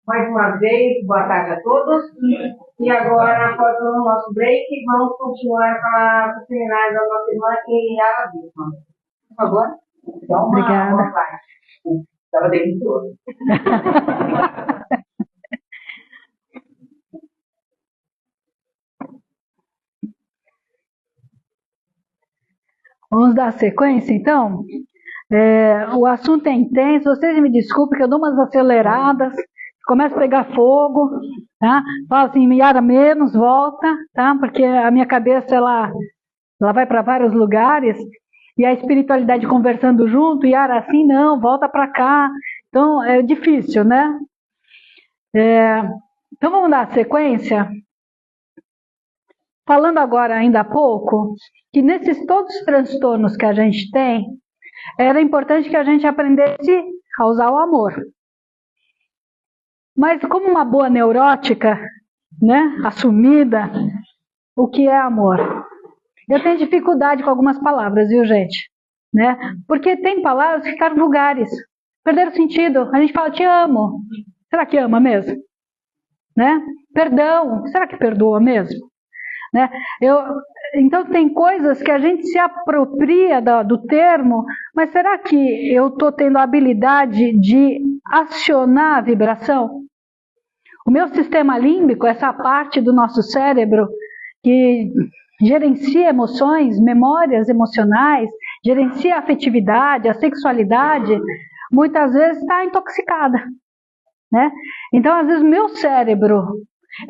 Mais uma vez, boa tarde a todos. E agora, após o nosso break, vamos continuar com o seminário da nossa irmã Eliana Bisman. Por favor, dá uma boa tarde. Estava delicioso. Vamos dar sequência, então? O assunto é intenso, vocês me desculpem que eu dou umas aceleradas, começo a pegar fogo, tá? Falo assim, Yara, menos, volta, tá? Porque a minha cabeça, ela vai para vários lugares, e a espiritualidade conversando junto, Yara, assim não, volta para cá. Então, é difícil, né? Então, vamos dar sequência? Falando agora ainda há pouco, que nesses todos os transtornos que a gente tem, era importante que a gente aprendesse a usar o amor. Mas como uma boa neurótica, né, assumida, o que é amor? Eu tenho dificuldade com algumas palavras, viu, gente? Né? Porque tem palavras que ficaram vulgares, perderam sentido. A gente fala, te amo. Será que ama mesmo? Né? Perdão. Será que perdoa mesmo? Né? Então tem coisas que a gente se apropria do termo, mas será que eu estou tendo a habilidade de acionar a vibração? O meu sistema límbico, essa parte do nosso cérebro que gerencia emoções, memórias emocionais, gerencia a afetividade, a sexualidade, muitas vezes está intoxicada. Né? Então, às vezes, meu cérebro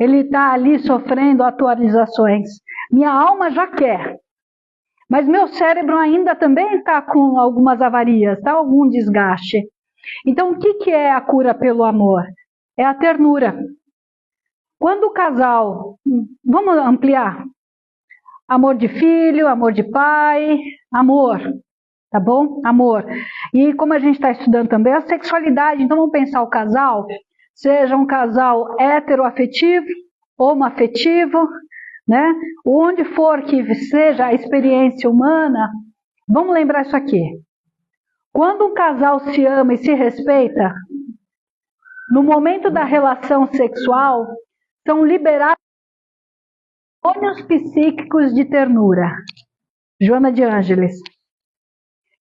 ele está ali sofrendo atualizações. Minha alma já quer, mas meu cérebro ainda também está com algumas avarias, tá? Algum desgaste. Então, o que é a cura pelo amor? É a ternura. Quando o casal, vamos ampliar, amor de filho, amor de pai, amor, tá bom? Amor. E como a gente está estudando também a sexualidade, então vamos pensar o casal, seja um casal heteroafetivo, homoafetivo, né? Onde for que seja a experiência humana, vamos lembrar isso aqui. Quando um casal se ama e se respeita, no momento da relação sexual, são liberados hormônios psíquicos de ternura. Joana de Ângeles.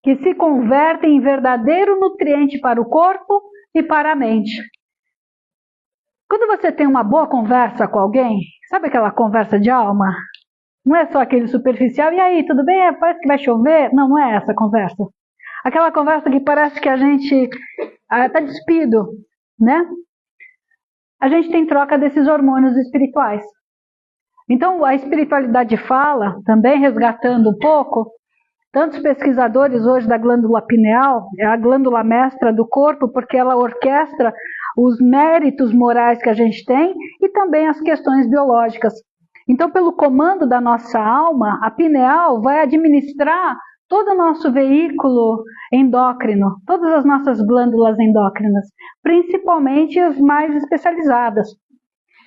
Que se convertem em verdadeiro nutriente para o corpo e para a mente. Quando você tem uma boa conversa com alguém, sabe aquela conversa de alma? Não é só aquele superficial, e aí, tudo bem? Parece que vai chover? Não, não é essa conversa. Aquela conversa que parece que a gente está despido, né? A gente tem troca desses hormônios espirituais. Então, a espiritualidade fala, também resgatando um pouco, tantos pesquisadores hoje da glândula pineal, é a glândula mestra do corpo, porque ela orquestra os méritos morais que a gente tem e também as questões biológicas. Então, pelo comando da nossa alma, a pineal vai administrar todo o nosso veículo endócrino, todas as nossas glândulas endócrinas, principalmente as mais especializadas.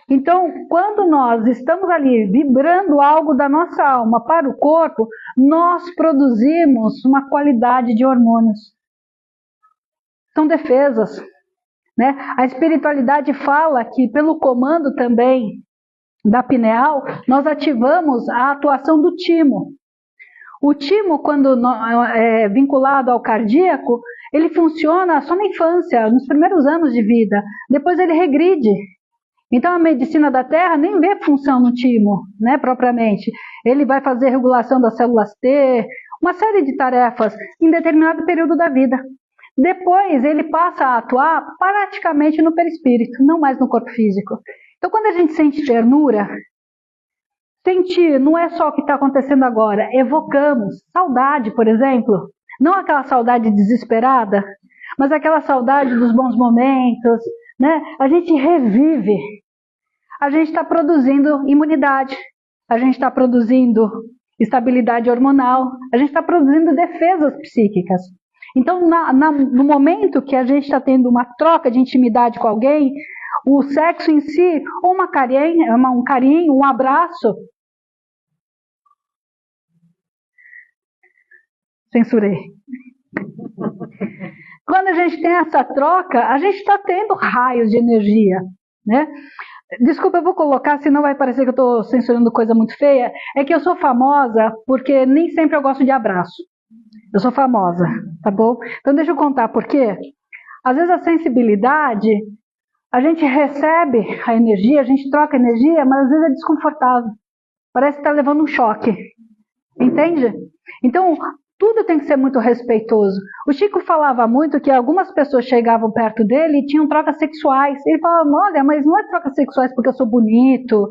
Então, quando nós estamos ali vibrando algo da nossa alma para o corpo, nós produzimos uma qualidade de hormônios. São defesas. Né? A espiritualidade fala que pelo comando também da pineal, nós ativamos a atuação do timo. O timo, quando é vinculado ao cardíaco, ele funciona só na infância, nos primeiros anos de vida. Depois ele regride. Então a medicina da Terra nem vê função no timo, né, propriamente. Ele vai fazer regulação das células T, uma série de tarefas em determinado período da vida. Depois ele passa a atuar praticamente no perispírito, não mais no corpo físico. Então quando a gente sente ternura, sentir não é só o que está acontecendo agora, evocamos saudade, por exemplo. Não aquela saudade desesperada, mas aquela saudade dos bons momentos, né? A gente revive, a gente está produzindo imunidade, a gente está produzindo estabilidade hormonal, a gente está produzindo defesas psíquicas. Então, no momento que a gente está tendo uma troca de intimidade com alguém, o sexo em si, ou um carinho, um abraço. Censurei. quando a gente tem essa troca, a gente está tendo raios de energia, né? Desculpa, eu vou colocar, senão vai parecer que eu estou censurando coisa muito feia. É que eu sou famosa porque nem sempre eu gosto de abraço. Eu sou famosa, tá bom? Então deixa eu contar por quê. Às vezes a sensibilidade, a gente recebe a energia, a gente troca a energia, mas às vezes é desconfortável. Parece que está levando um choque. Entende? Então, tudo tem que ser muito respeitoso. O Chico falava muito que algumas pessoas chegavam perto dele e tinham trocas sexuais. Ele falava, olha, mas não é trocas sexuais porque eu sou bonito,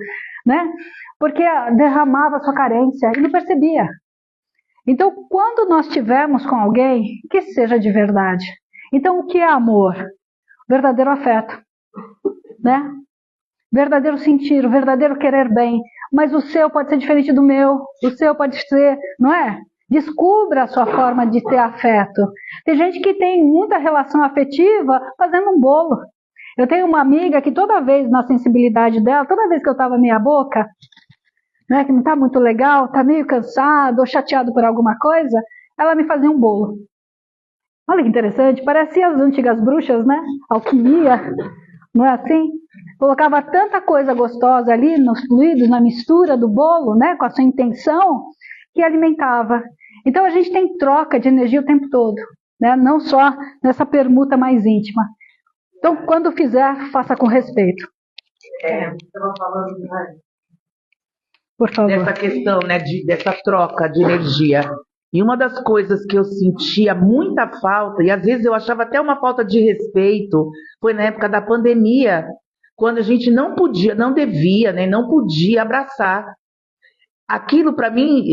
né? Porque derramava sua carência. Ele percebia. Então, quando nós estivermos com alguém, que seja de verdade. Então, o que é amor? Verdadeiro afeto, né? Verdadeiro sentir, o verdadeiro querer bem. Mas o seu pode ser diferente do meu, o seu pode ser, não é? Descubra a sua forma de ter afeto. Tem gente que tem muita relação afetiva fazendo um bolo. Eu tenho uma amiga que toda vez, na sensibilidade dela, toda vez que eu estava meia boca, né, que não está muito legal, está meio cansado ou chateado por alguma coisa, ela me fazia um bolo. Olha que interessante, parecia as antigas bruxas, né? Alquimia, não é assim? Colocava tanta coisa gostosa ali nos fluidos, na mistura do bolo, né, com a sua intenção, que alimentava. Então a gente tem troca de energia o tempo todo, né? Não só nessa permuta mais íntima. Então, quando fizer, faça com respeito. Estava falando, por favor. Dessa questão, né, dessa troca de energia. E uma das coisas que eu sentia muita falta, e às vezes eu achava até uma falta de respeito, foi na época da pandemia, quando a gente não podia, não devia, né, não podia abraçar. Aquilo para mim,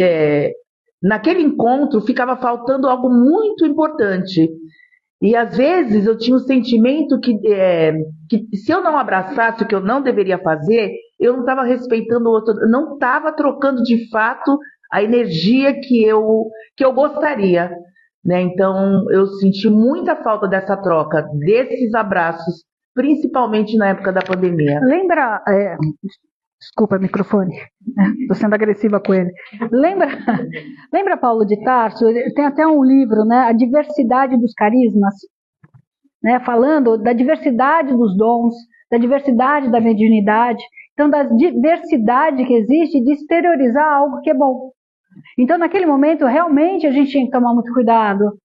naquele encontro, ficava faltando algo muito importante. E às vezes eu tinha o sentimento que se eu não abraçasse o que eu não deveria fazer, eu não estava respeitando o outro, não estava trocando de fato a energia que eu gostaria, né? Então eu senti muita falta dessa troca, desses abraços, principalmente na época da pandemia. Lembra, desculpa o microfone, estou sendo agressiva com ele. Lembra Paulo de Tarso? Tem até um livro, né? A diversidade dos carismas, né? Falando da diversidade dos dons, da diversidade da mediunidade, então da diversidade que existe de exteriorizar algo que é bom. Então naquele momento realmente a gente tinha que tomar muito cuidado,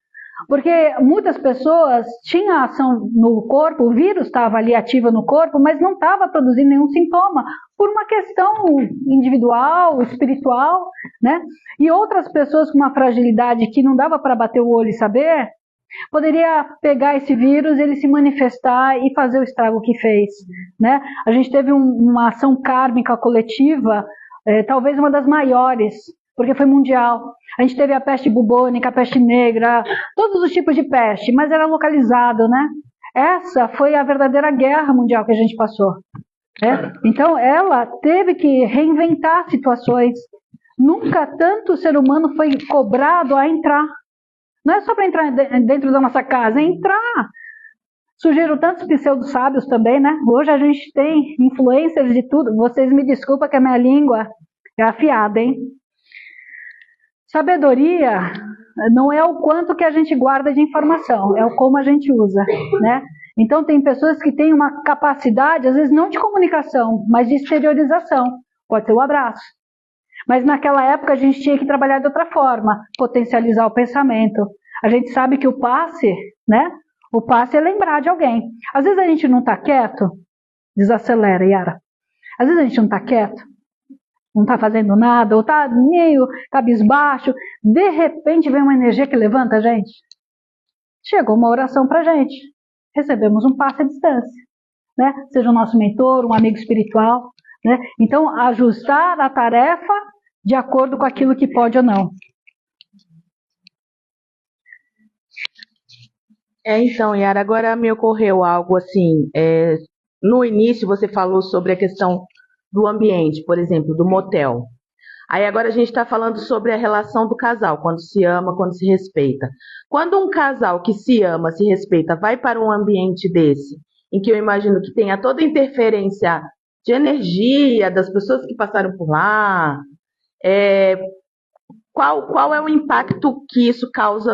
porque muitas pessoas tinham ação no corpo, o vírus estava ali ativo no corpo, mas não estava produzindo nenhum sintoma, por uma questão individual, espiritual, né? E outras pessoas com uma fragilidade que não dava para bater o olho e saber, poderia pegar esse vírus, ele se manifestar e fazer o estrago que fez, né? A gente teve uma ação kármica coletiva, talvez uma das maiores, porque foi mundial. A gente teve a peste bubônica, a peste negra, todos os tipos de peste, mas era localizado, né? Essa foi a verdadeira guerra mundial que a gente passou. Né? Então ela teve que reinventar situações. Nunca tanto o ser humano foi cobrado a entrar. Não é só para entrar dentro da nossa casa, é entrar. Surgiram tantos pseudo-sábios também, né? Hoje a gente tem influencers de tudo. Vocês me desculpem que a minha língua é afiada, hein? Sabedoria não é o quanto que a gente guarda de informação, é o como a gente usa, né? Então tem pessoas que têm uma capacidade, às vezes não de comunicação, mas de exteriorização. Pode ser o abraço. Mas naquela época a gente tinha que trabalhar de outra forma, potencializar o pensamento. A gente sabe que o passe, né? O passe é lembrar de alguém. Às vezes a gente não está quieto, desacelera, Yara. Às vezes a gente não está quieto, não está fazendo nada, ou está meio cabisbaixo, de repente vem uma energia que levanta a gente. Chegou uma oração para a gente, recebemos um passe à distância, né? Seja o nosso mentor, um amigo espiritual, né? Então, ajustar a tarefa de acordo com aquilo que pode ou não. Então, Yara, agora me ocorreu algo assim, no início você falou sobre a questão do ambiente, por exemplo, do motel. Aí agora a gente está falando sobre a relação do casal, quando se ama, quando se respeita. Quando um casal que se ama, se respeita, vai para um ambiente desse, em que eu imagino que tenha toda a interferência de energia das pessoas que passaram por lá, qual é o impacto que isso causa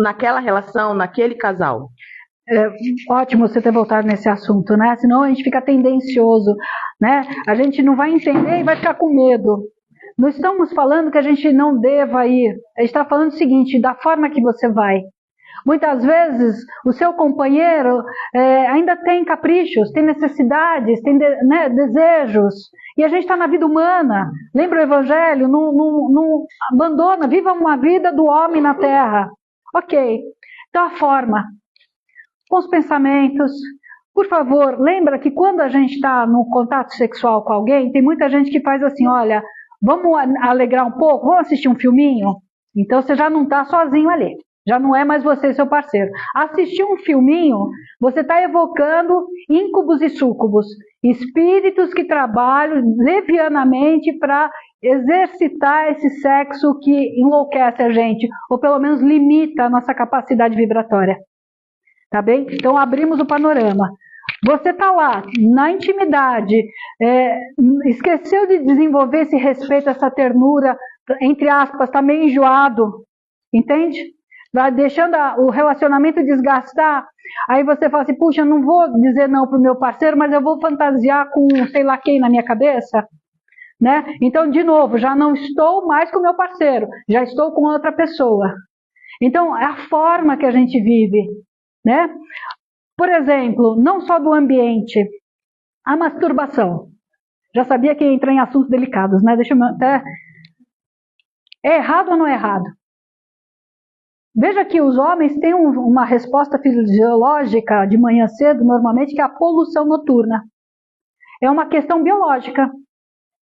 naquela relação, naquele casal? Ótimo você ter voltado nesse assunto, né? Senão a gente fica tendencioso, né? A gente não vai entender e vai ficar com medo. Não estamos falando que a gente não deva ir. A gente está falando o seguinte, da forma que você vai. Muitas vezes o seu companheiro ainda tem caprichos, tem necessidades, tem desejos. E a gente está na vida humana. Lembra o Evangelho? Não abandona, viva uma vida do homem na terra. Ok. Então a forma, com os pensamentos. Por favor, lembra que quando a gente está no contato sexual com alguém, tem muita gente que faz assim, olha, vamos alegrar um pouco, vamos assistir um filminho? Então você já não está sozinho ali. Já não é mais você e seu parceiro. Assistir um filminho, você está evocando íncubos e súcubos, espíritos que trabalham levianamente para exercitar esse sexo que enlouquece a gente, ou pelo menos limita a nossa capacidade vibratória. Tá bem? Então abrimos o panorama. Você está lá, na intimidade, esqueceu de desenvolver esse respeito, essa ternura, entre aspas, está meio enjoado, entende? Vai deixando o relacionamento desgastar, aí você fala assim, puxa, não vou dizer não para o meu parceiro, mas eu vou fantasiar com sei lá quem na minha cabeça, né? Então, de novo, já não estou mais com o meu parceiro, já estou com outra pessoa. Então, é a forma que a gente vive, né? Por exemplo, não só do ambiente, a masturbação. Já sabia que ia entrar em assuntos delicados, né? Deixa eu até... É errado ou não é errado? Veja que os homens têm uma resposta fisiológica de manhã cedo, normalmente, que é a poluição noturna. É uma questão biológica,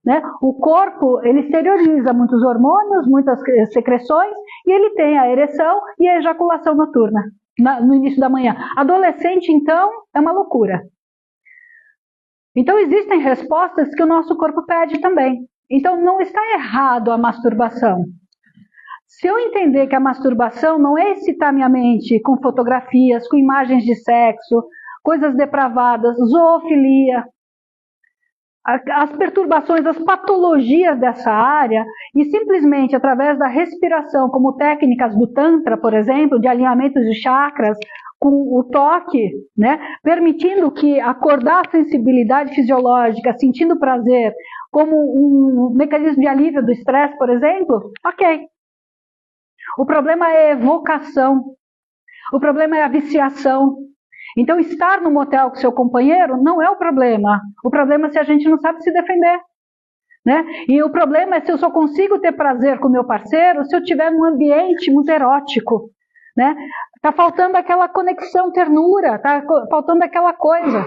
né? O corpo, ele exterioriza muitos hormônios, muitas secreções, e ele tem a ereção e a ejaculação noturna, no início da manhã. Adolescente, então, é uma loucura. Então, existem respostas que o nosso corpo pede também. Então, não está errado a masturbação. Se eu entender que a masturbação não é excitar minha mente com fotografias, com imagens de sexo, coisas depravadas, zoofilia, as perturbações, as patologias dessa área, e simplesmente através da respiração, como técnicas do Tantra, por exemplo, de alinhamentos de chakras, com o toque, né, permitindo que acordar a sensibilidade fisiológica, sentindo prazer, como um mecanismo de alívio do estresse, por exemplo, ok. O problema é a evocação, o problema é a viciação. Então, estar no motel com seu companheiro não é o problema. O problema é se a gente não sabe se defender, né? E o problema é se eu só consigo ter prazer com meu parceiro se eu estiver num ambiente muito erótico, né? Tá faltando aquela conexão, ternura, tá faltando aquela coisa.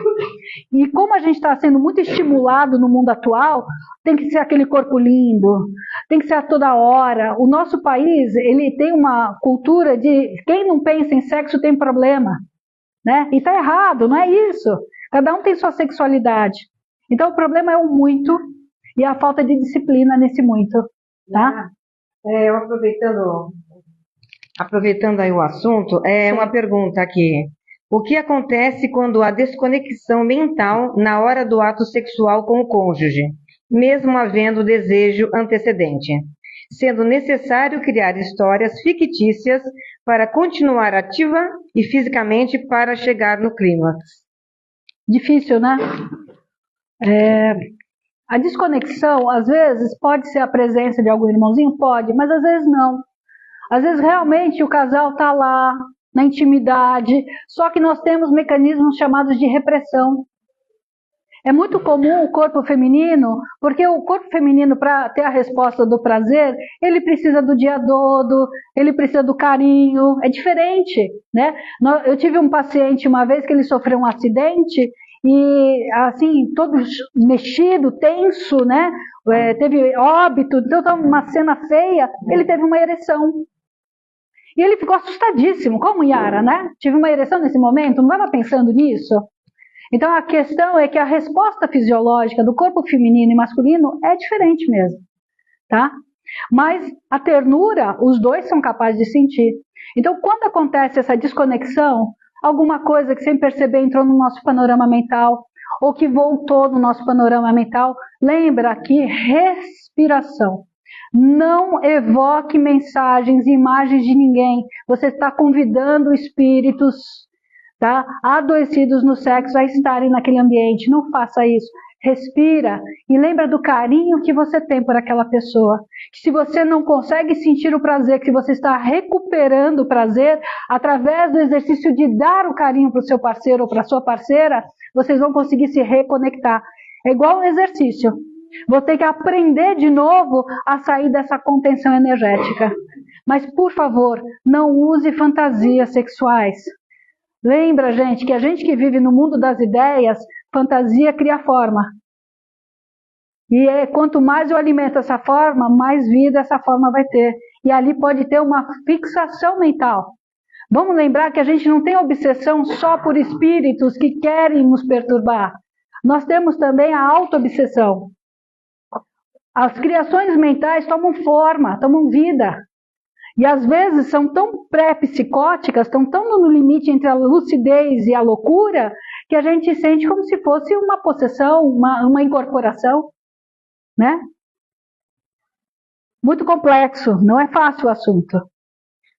E como a gente está sendo muito estimulado no mundo atual, tem que ser aquele corpo lindo, tem que ser a toda hora. O nosso país, ele tem uma cultura de quem não pensa em sexo tem problema, né? E tá errado, não é isso. Cada um tem sua sexualidade. Então o problema é o muito e a falta de disciplina nesse muito, tá? Eu aproveitando aí o assunto, uma pergunta aqui. O que acontece quando há desconexão mental na hora do ato sexual com o cônjuge, mesmo havendo desejo antecedente, sendo necessário criar histórias fictícias para continuar ativa e fisicamente para chegar no clímax? Difícil, né? A desconexão, às vezes, pode ser a presença de algum irmãozinho? Pode, mas às vezes não. Às vezes, realmente, o casal está lá, na intimidade, só que nós temos mecanismos chamados de repressão. É muito comum o corpo feminino, porque o corpo feminino, para ter a resposta do prazer, ele precisa do dia todo, ele precisa do carinho, é diferente, né? Eu tive um paciente uma vez que ele sofreu um acidente, e assim, todo mexido, tenso, né? Teve óbito, então uma cena feia, ele teve uma ereção. E ele ficou assustadíssimo, como Yara, né? Tive uma ereção nesse momento, não estava pensando nisso. Então a questão é que a resposta fisiológica do corpo feminino e masculino é diferente mesmo, tá? Mas a ternura, os dois são capazes de sentir. Então quando acontece essa desconexão, alguma coisa que sem perceber entrou no nosso panorama mental, ou que voltou no nosso panorama mental, lembra que respiração. Não evoque mensagens e imagens de ninguém. Você está convidando espíritos, tá, adoecidos no sexo a estarem naquele ambiente. Não faça isso. Respira e lembra do carinho que você tem por aquela pessoa. Se você não consegue sentir o prazer, que você está recuperando o prazer através do exercício de dar o carinho para o seu parceiro ou para a sua parceira, vocês vão conseguir se reconectar. É igual um exercício. Vou ter que aprender de novo a sair dessa contenção energética. Mas, por favor, não use fantasias sexuais. Lembra, gente, que a gente que vive no mundo das ideias, fantasia cria forma. E quanto mais eu alimento essa forma, mais vida essa forma vai ter. E ali pode ter uma fixação mental. Vamos lembrar que a gente não tem obsessão só por espíritos que querem nos perturbar. Nós temos também a auto-obsessão. As criações mentais tomam forma, tomam vida. E às vezes são tão pré-psicóticas, estão tão no limite entre a lucidez e a loucura, que a gente sente como se fosse uma possessão, uma incorporação, né? Muito complexo, não é fácil o assunto.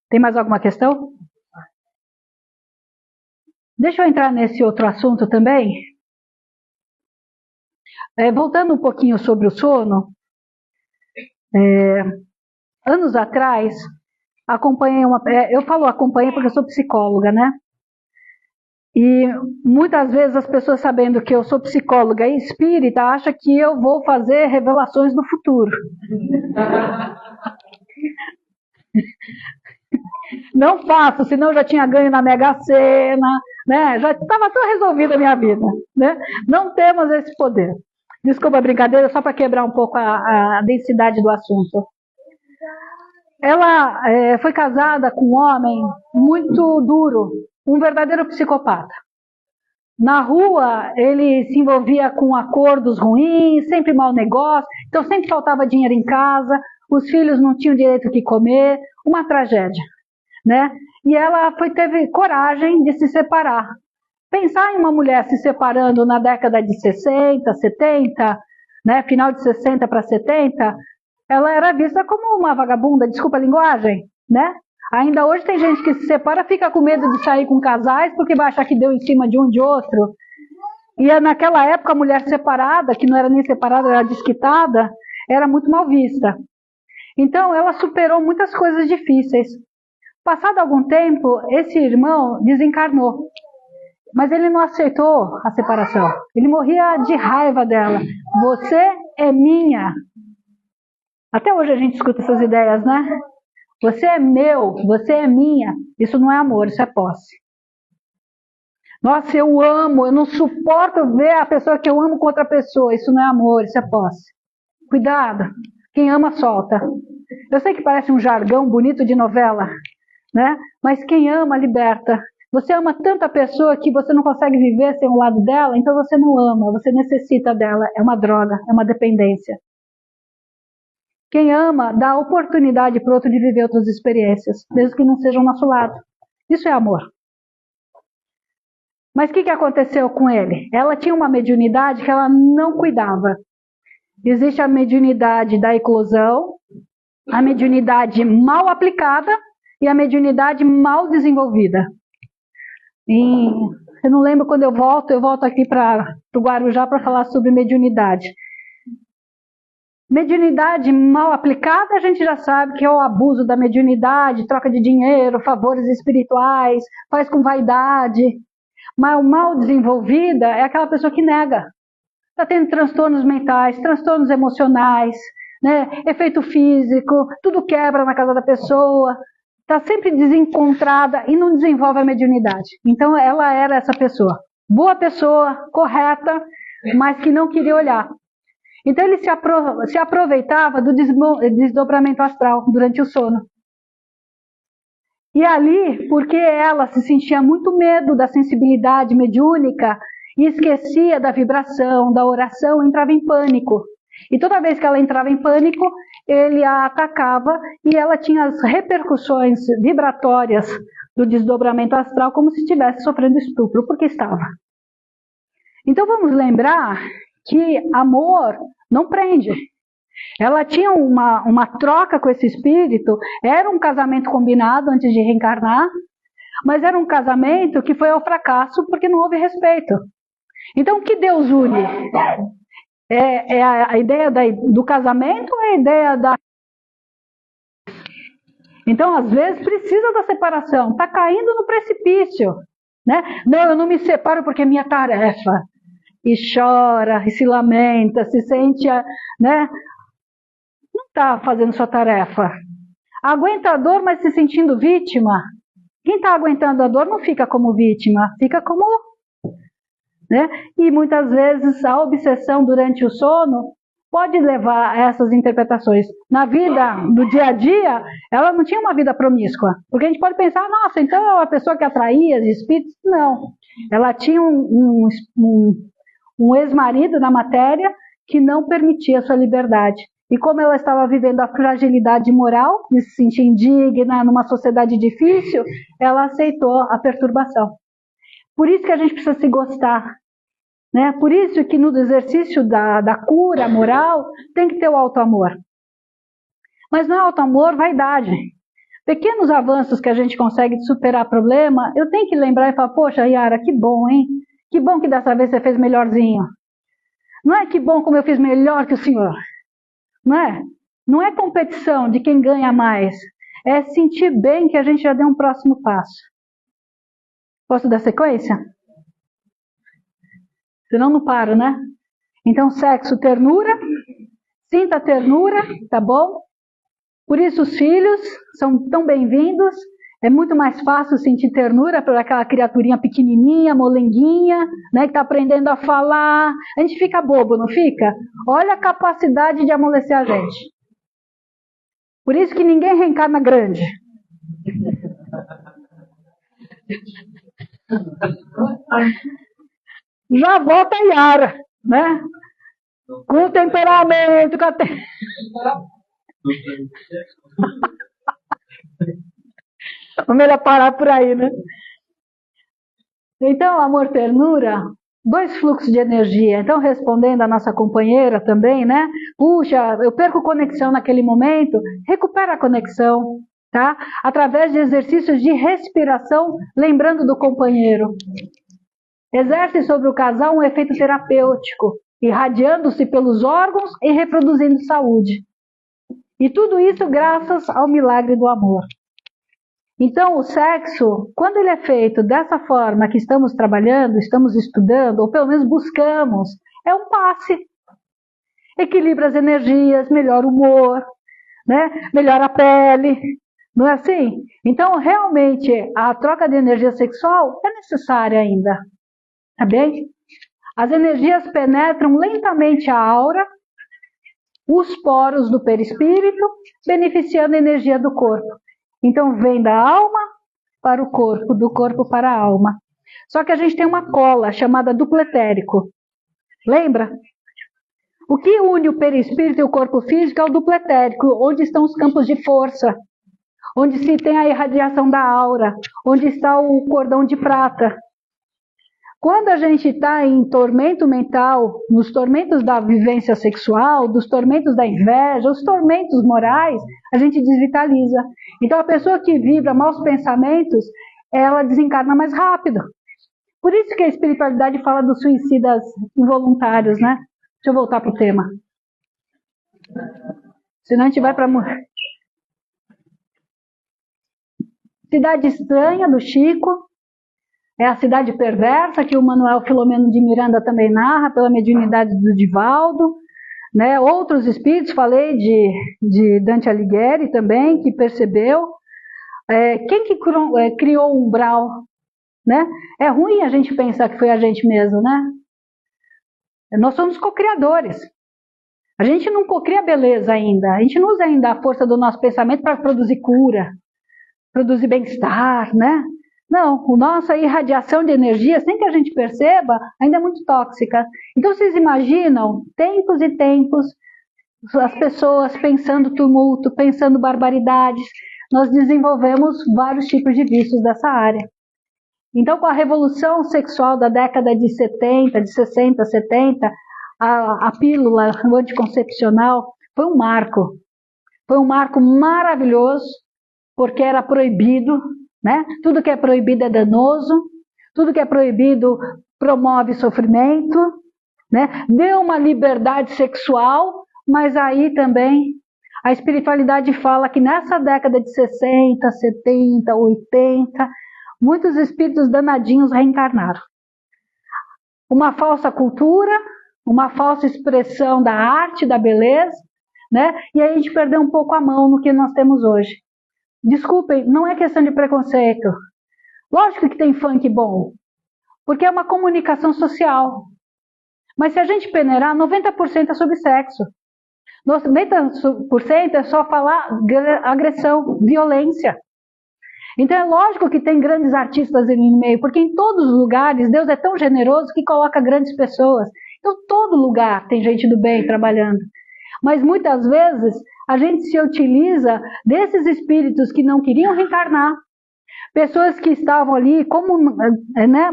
Tem mais alguma questão? Deixa eu entrar nesse outro assunto também. Voltando um pouquinho sobre o sono, anos atrás, eu falo acompanhei porque eu sou psicóloga, né? E muitas vezes as pessoas, sabendo que eu sou psicóloga e espírita, acham que eu vou fazer revelações no futuro. Não faço, senão eu já tinha ganho na Mega Sena, né? Já estava tão resolvida a minha vida, né? Não temos esse poder. Desculpa a brincadeira, só para quebrar um pouco a densidade do assunto. Ela foi casada com um homem muito duro, um verdadeiro psicopata. Na rua, ele se envolvia com acordos ruins, sempre mau negócio, então sempre faltava dinheiro em casa, os filhos não tinham direito ao que comer, uma tragédia, né? E ela teve coragem de se separar. Pensar em uma mulher se separando na década de 60, 70, né, final de 60 para 70, ela era vista como uma vagabunda, desculpa a linguagem, né? Ainda hoje tem gente que se separa, fica com medo de sair com casais, porque vai achar que deu em cima de um de outro. E naquela época a mulher separada, que não era nem separada, era desquitada, era muito mal vista. Então ela superou muitas coisas difíceis. Passado algum tempo, esse irmão desencarnou. Mas ele não aceitou a separação. Ele morria de raiva dela. Você é minha. Até hoje a gente escuta essas ideias, né? Você é meu, você é minha. Isso não é amor, isso é posse. Nossa, eu amo, eu não suporto ver a pessoa que eu amo com outra pessoa. Isso não é amor, isso é posse. Cuidado, quem ama solta. Eu sei que parece um jargão bonito de novela, né? Mas quem ama liberta. Você ama tanta pessoa que você não consegue viver sem o lado dela, então você não ama, você necessita dela. É uma droga, é uma dependência. Quem ama dá oportunidade para o outro de viver outras experiências, mesmo que não seja o nosso lado. Isso é amor. Mas o que aconteceu com ele? Ela tinha uma mediunidade que ela não cuidava. Existe a mediunidade da eclosão, a mediunidade mal aplicada e a mediunidade mal desenvolvida. Eu não lembro quando eu volto aqui para o Guarujá para falar sobre mediunidade. Mediunidade mal aplicada, a gente já sabe que é o abuso da mediunidade, troca de dinheiro, favores espirituais, faz com vaidade. Mas o mal desenvolvida é aquela pessoa que nega. Está tendo transtornos mentais, transtornos emocionais, né? Efeito físico, tudo quebra na casa da pessoa. Está sempre desencontrada e não desenvolve a mediunidade. Então ela era essa pessoa. Boa pessoa, correta, mas que não queria olhar. Então ele se aproveitava do desdobramento astral durante o sono. E ali, porque ela se sentia muito medo da sensibilidade mediúnica e esquecia da vibração, da oração, entrava em pânico. E toda vez que ela entrava em pânico, ele a atacava e ela tinha as repercussões vibratórias do desdobramento astral como se estivesse sofrendo estupro, porque estava. Então vamos lembrar que amor não prende. Ela tinha uma troca com esse espírito, era um casamento combinado antes de reencarnar, mas era um casamento que foi ao fracasso porque não houve respeito. Então, o que Deus une? É a ideia do casamento ou é a ideia da... Então, às vezes, precisa da separação. Está caindo no precipício. Né? Não, eu não me separo porque é minha tarefa. E chora, e se lamenta, se sente... Né? Não está fazendo sua tarefa. Aguenta a dor, mas se sentindo vítima. Quem está aguentando a dor não fica como vítima, fica como... Né? E muitas vezes a obsessão durante o sono pode levar a essas interpretações. Na vida do dia a dia, ela não tinha uma vida promíscua. Porque a gente pode pensar, nossa, então é uma pessoa que atraía os espíritos. Não. Ela tinha um ex-marido na matéria que não permitia a sua liberdade. E como ela estava vivendo a fragilidade moral, de se sentir indigna, numa sociedade difícil, ela aceitou a perturbação. Por isso que a gente precisa se gostar. Né? Por isso que no exercício da cura moral tem que ter o auto-amor. Mas não é auto-amor, vaidade. Pequenos avanços que a gente consegue superar problema, eu tenho que lembrar e falar, poxa, Yara, que bom, hein? Que bom que dessa vez você fez melhorzinho. Não é que bom como eu fiz melhor que o senhor. Não é? Não é competição de quem ganha mais. É sentir bem que a gente já deu um próximo passo. Posso dar sequência? Senão não paro, né? Então, sexo, ternura. Sinta a ternura, tá bom? Por isso os filhos são tão bem-vindos. É muito mais fácil sentir ternura por aquela criaturinha pequenininha, molenguinha, né, que está aprendendo a falar. A gente fica bobo, não fica? Olha a capacidade de amolecer a gente. Por isso que ninguém reencarna grande. Já volta a Yara, né? Com o temperamento, com a melhor parar por aí, né? Então, amor, ternura, 2 fluxos de energia. Então, respondendo a nossa companheira também, né? Puxa, eu perco conexão naquele momento. Recupera a conexão, tá? Através de exercícios de respiração, lembrando do companheiro. Exerce sobre o casal um efeito terapêutico, irradiando-se pelos órgãos e reproduzindo saúde. E tudo isso graças ao milagre do amor. Então, o sexo, quando ele é feito dessa forma que estamos trabalhando, estamos estudando, ou pelo menos buscamos, é um passe. Equilibra as energias, melhora o humor, né? Melhora a pele, não é assim? Então, realmente, a troca de energia sexual é necessária ainda, tá bem? As energias penetram lentamente a aura, os poros do perispírito, beneficiando a energia do corpo. Então, vem da alma para o corpo, do corpo para a alma. Só que a gente tem uma cola chamada duplo etérico. Lembra? O que une o perispírito e o corpo físico é o duplo etérico, onde estão os campos de força, onde se tem a irradiação da aura, onde está o cordão de prata. Quando a gente está em tormento mental, nos tormentos da vivência sexual, dos tormentos da inveja, os tormentos morais, a gente desvitaliza. Então a pessoa que vibra maus pensamentos, ela desencarna mais rápido. Por isso que a espiritualidade fala dos suicidas involuntários, né? Deixa eu voltar para o tema. Senão a gente vai para morrer. Cidade Estranha, do Chico. É a cidade perversa, que o Manuel Filomeno de Miranda também narra, pela mediunidade do Divaldo. Né? Outros espíritos, falei de Dante Alighieri também, que percebeu. Quem que criou o umbral? Né? É ruim a gente pensar que foi a gente mesmo, né? Nós somos co-criadores. A gente não cocria beleza ainda. A gente não usa ainda a força do nosso pensamento para produzir cura, produzir bem-estar, né? Não, a nossa irradiação de energia, sem que a gente perceba, ainda é muito tóxica. Então, vocês imaginam, tempos e tempos, as pessoas pensando tumulto, pensando barbaridades. Nós desenvolvemos vários tipos de vícios dessa área. Então, com a revolução sexual da década de 70, de 60, 70, a pílula anticoncepcional foi um marco. Foi um marco maravilhoso, porque era proibido, né? Tudo que é proibido é danoso, tudo que é proibido promove sofrimento, né? Deu uma liberdade sexual, mas aí também a espiritualidade fala que nessa década de 60, 70, 80, muitos espíritos danadinhos reencarnaram. Uma falsa cultura, uma falsa expressão da arte, da beleza, né? E aí a gente perdeu um pouco a mão no que nós temos hoje. Desculpem, não é questão de preconceito. Lógico que tem funk bom, porque é uma comunicação social. Mas se a gente peneirar, 90% é sobre sexo. 90% é só falar agressão, violência. Então é lógico que tem grandes artistas ali no meio, porque em todos os lugares Deus é tão generoso que coloca grandes pessoas. Então todo lugar tem gente do bem trabalhando. Mas muitas vezes a gente se utiliza desses espíritos que não queriam reencarnar, pessoas que estavam ali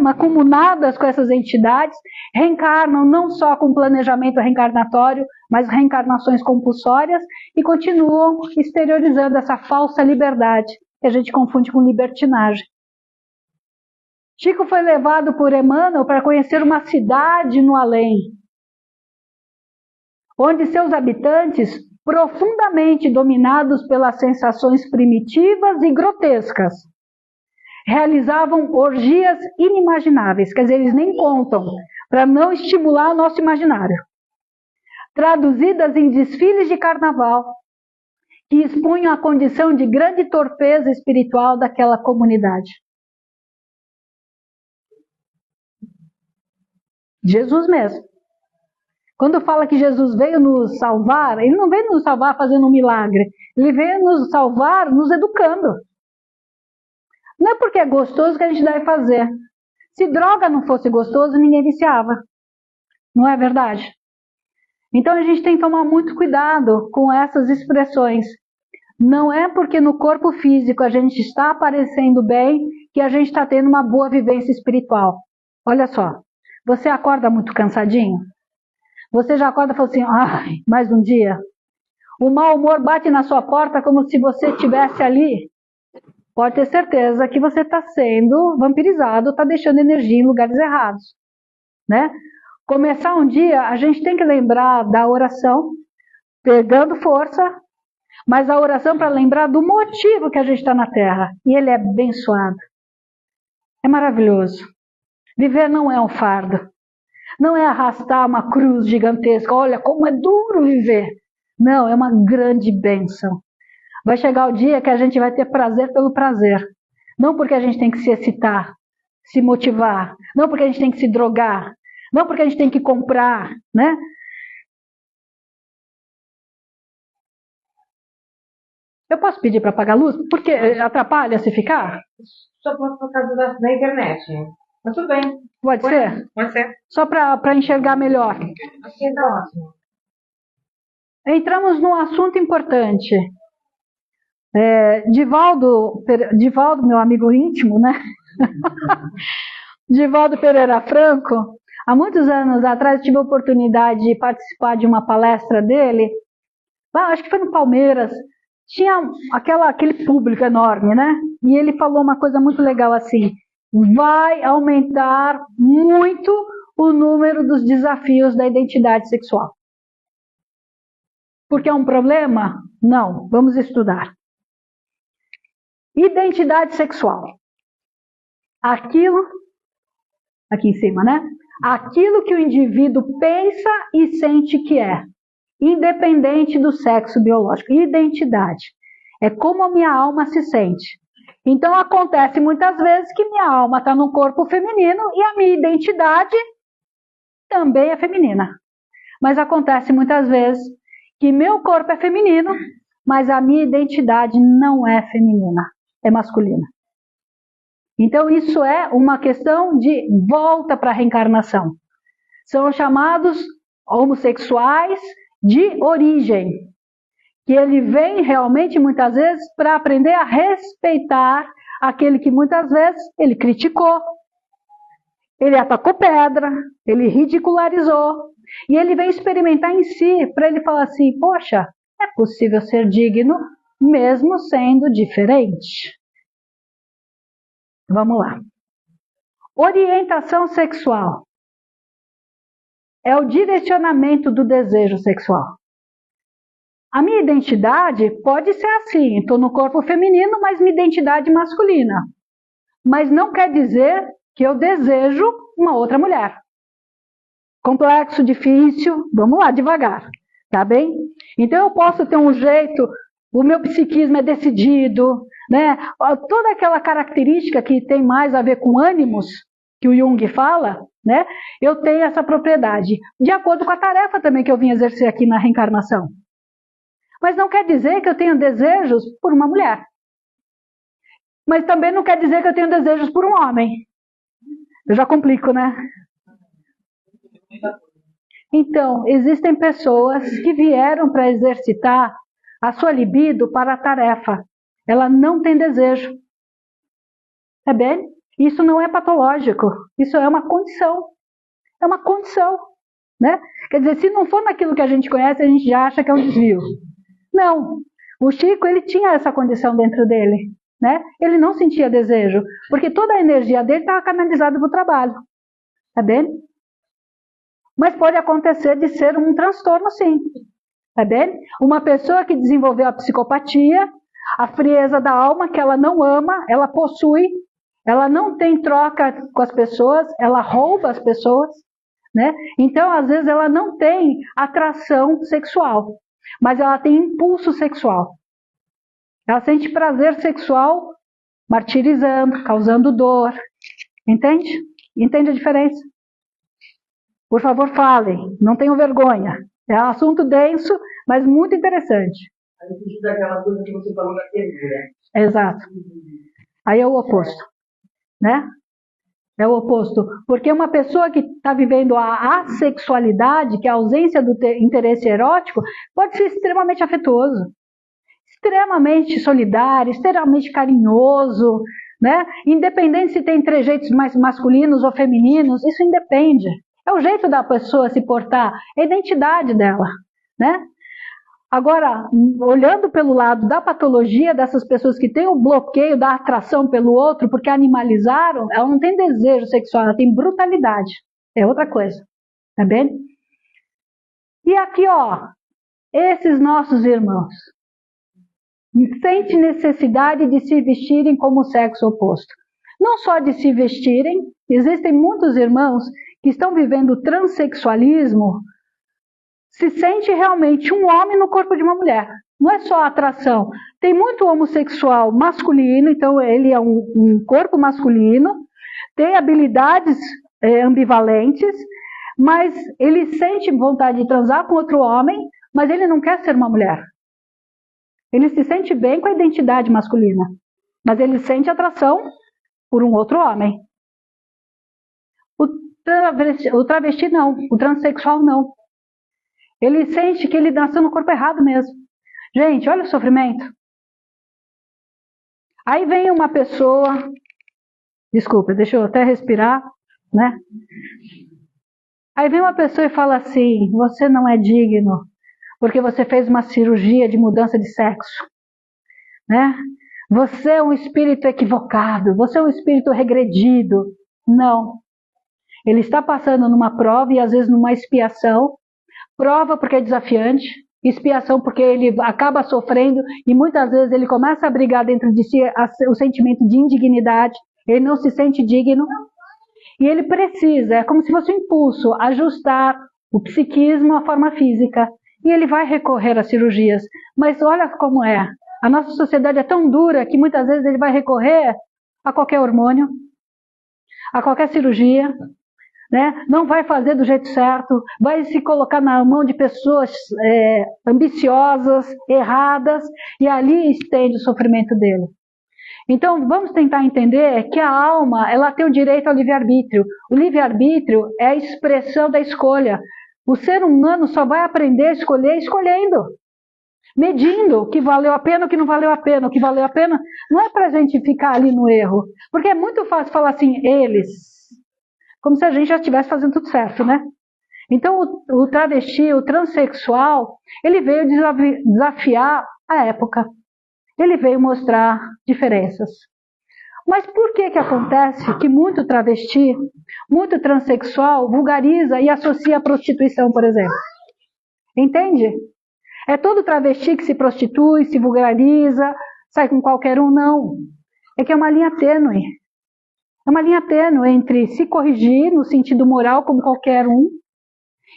mancomunadas com essas entidades, reencarnam não só com planejamento reencarnatório, mas reencarnações compulsórias e continuam exteriorizando essa falsa liberdade, que a gente confunde com libertinagem. Chico foi levado por Emmanuel para conhecer uma cidade no além, onde seus habitantes, profundamente dominados pelas sensações primitivas e grotescas, realizavam orgias inimagináveis, quer dizer, eles nem contam, para não estimular o nosso imaginário. Traduzidas em desfiles de carnaval, que expunham a condição de grande torpeza espiritual daquela comunidade. Jesus mesmo. Quando fala que Jesus veio nos salvar, ele não veio nos salvar fazendo um milagre, ele veio nos salvar nos educando. Não é porque é gostoso que a gente deve fazer. Se droga não fosse gostoso, ninguém viciava. Não é verdade? Então a gente tem que tomar muito cuidado com essas expressões. Não é porque no corpo físico a gente está aparecendo bem que a gente está tendo uma boa vivência espiritual. Olha só, você acorda muito cansadinho? Você já acorda e fala assim, ai, mais um dia? O mau humor bate na sua porta como se você estivesse ali. Pode ter certeza que você está sendo vampirizado, está deixando energia em lugares errados, né? Começar um dia, a gente tem que lembrar da oração, pegando força, mas a oração para lembrar do motivo que a gente está na Terra. E ele é abençoado. É maravilhoso. Viver não é um fardo. Não é arrastar uma cruz gigantesca. Olha como é duro viver. Não, é uma grande bênção. Vai chegar o dia que a gente vai ter prazer pelo prazer. Não porque a gente tem que se excitar, se motivar. Não porque a gente tem que se drogar. Não porque a gente tem que comprar, né? Eu posso pedir para apagar a luz? Porque atrapalha se ficar? Só por causa da internet. Mas tudo bem. Pode ser? Pode ser. Só para enxergar melhor. Assim tá ótimo. Entramos num assunto importante. Divaldo, meu amigo íntimo, né? Divaldo Pereira Franco, há muitos anos atrás tive a oportunidade de participar de uma palestra dele, acho que foi no Palmeiras, tinha aquele público enorme, né? E ele falou uma coisa muito legal assim, vai aumentar muito o número dos desafios da identidade sexual. Porque é um problema? Não, vamos estudar. Identidade sexual. Aquilo, aqui em cima, né? Aquilo que o indivíduo pensa e sente que é, independente do sexo biológico. Identidade. É como a minha alma se sente. Então acontece muitas vezes que minha alma está no corpo feminino e a minha identidade também é feminina. Mas acontece muitas vezes que meu corpo é feminino, mas a minha identidade não é feminina, é masculina. Então isso é uma questão de volta para a reencarnação. São chamados homossexuais de origem, que ele vem realmente muitas vezes para aprender a respeitar aquele que muitas vezes ele criticou, ele atacou pedra, ele ridicularizou, e ele vem experimentar em si, para ele falar assim, poxa, É possível ser digno mesmo sendo diferente. Vamos lá. Orientação sexual é o direcionamento do desejo sexual. A minha identidade pode ser assim, estou no corpo feminino, mas minha identidade masculina. Mas não quer dizer que eu desejo uma outra mulher. Complexo, difícil, vamos lá, devagar, tá bem? Então eu posso ter um jeito, o meu psiquismo é decidido, né? Toda aquela característica que tem mais a ver com ânimos, que o Jung fala, né? Eu tenho essa propriedade, de acordo com a tarefa também que eu vim exercer aqui na reencarnação. Mas não quer dizer que eu tenho desejos por uma mulher. Mas também não quer dizer que eu tenho desejos por um homem. Eu já complico, né? Então, existem pessoas que vieram para exercitar a sua libido para a tarefa. Ela não tem desejo. Tá bem? Isso não é patológico. Isso é uma condição. É uma condição. Né? Quer dizer, se não for naquilo que a gente conhece, a gente já acha que é um desvio. Não. O Chico, ele tinha essa condição dentro dele. Né? Ele não sentia desejo, porque toda a energia dele estava canalizada para o trabalho. Tá bem? Mas pode acontecer de ser um transtorno, sim. Tá bem? Uma pessoa que desenvolveu a psicopatia, a frieza da alma, que ela não ama, ela possui, ela não tem troca com as pessoas, ela rouba as pessoas, né? Então, às vezes, ela não tem atração sexual, mas ela tem impulso sexual. Ela sente prazer sexual martirizando, causando dor. Entende? Entende a diferença? Por favor, falem. Não tenham vergonha. É um assunto denso, mas muito interessante. Aí fugir daquela coisa que você falou da ternura. Exato. Aí é o oposto. Né? É o oposto. Porque uma pessoa que está vivendo a assexualidade, que é a ausência do interesse erótico, pode ser extremamente afetuoso, extremamente solidário, extremamente carinhoso, né? Independente se tem trejeitos mais masculinos ou femininos, isso independe. É o jeito da pessoa se portar, é a identidade dela, né? Agora, olhando pelo lado da patologia dessas pessoas que têm o bloqueio da atração pelo outro, porque animalizaram, ela não tem desejo sexual, ela tem brutalidade. É outra coisa, tá bem? E aqui, ó, esses nossos irmãos sentem necessidade de se vestirem como o sexo oposto. Não só de se vestirem, existem muitos irmãos que estão vivendo o transexualismo, se sente realmente um homem no corpo de uma mulher. Não é só a atração. Tem muito homossexual masculino, então ele é um corpo masculino, tem habilidades ambivalentes, mas ele sente vontade de transar com outro homem, mas ele não quer ser uma mulher. Ele se sente bem com a identidade masculina, mas ele sente atração por um outro homem. O travesti não, o transexual não. Ele sente que ele nasceu no corpo errado mesmo. Gente, olha o sofrimento. Aí vem uma pessoa, desculpa, deixa eu até respirar, né? Aí vem uma pessoa e fala assim, você não é digno, porque você fez uma cirurgia de mudança de sexo, né? Você é um espírito equivocado, você é um espírito regredido. Não. Ele está passando numa prova e às vezes numa expiação. Prova porque é desafiante, expiação porque ele acaba sofrendo e muitas vezes ele começa a brigar dentro de si o sentimento de indignidade, ele não se sente digno e ele precisa, é como se fosse um impulso, ajustar o psiquismo à forma física e ele vai recorrer a cirurgias. Mas olha como é, a nossa sociedade é tão dura que muitas vezes ele vai recorrer a qualquer hormônio, a qualquer cirurgia, né? Não vai fazer do jeito certo, vai se colocar na mão de pessoas ambiciosas, erradas, e ali estende o sofrimento dele. Então, vamos tentar entender que a alma, ela tem o direito ao livre-arbítrio. O livre-arbítrio é a expressão da escolha. O ser humano só vai aprender a escolher escolhendo, medindo o que valeu a pena, o que não valeu a pena. O que valeu a pena não é para a gente ficar ali no erro, porque é muito fácil falar assim, eles... como se a gente já estivesse fazendo tudo certo, né? Então, o travesti, o transexual, ele veio desafiar a época. Ele veio mostrar diferenças. Mas por que acontece que muito travesti, muito transexual, vulgariza e associa a prostituição, por exemplo? Entende? É todo travesti que se prostitui, se vulgariza, sai com qualquer um, não. É que é uma linha tênue. É uma linha tênue entre se corrigir no sentido moral, como qualquer um,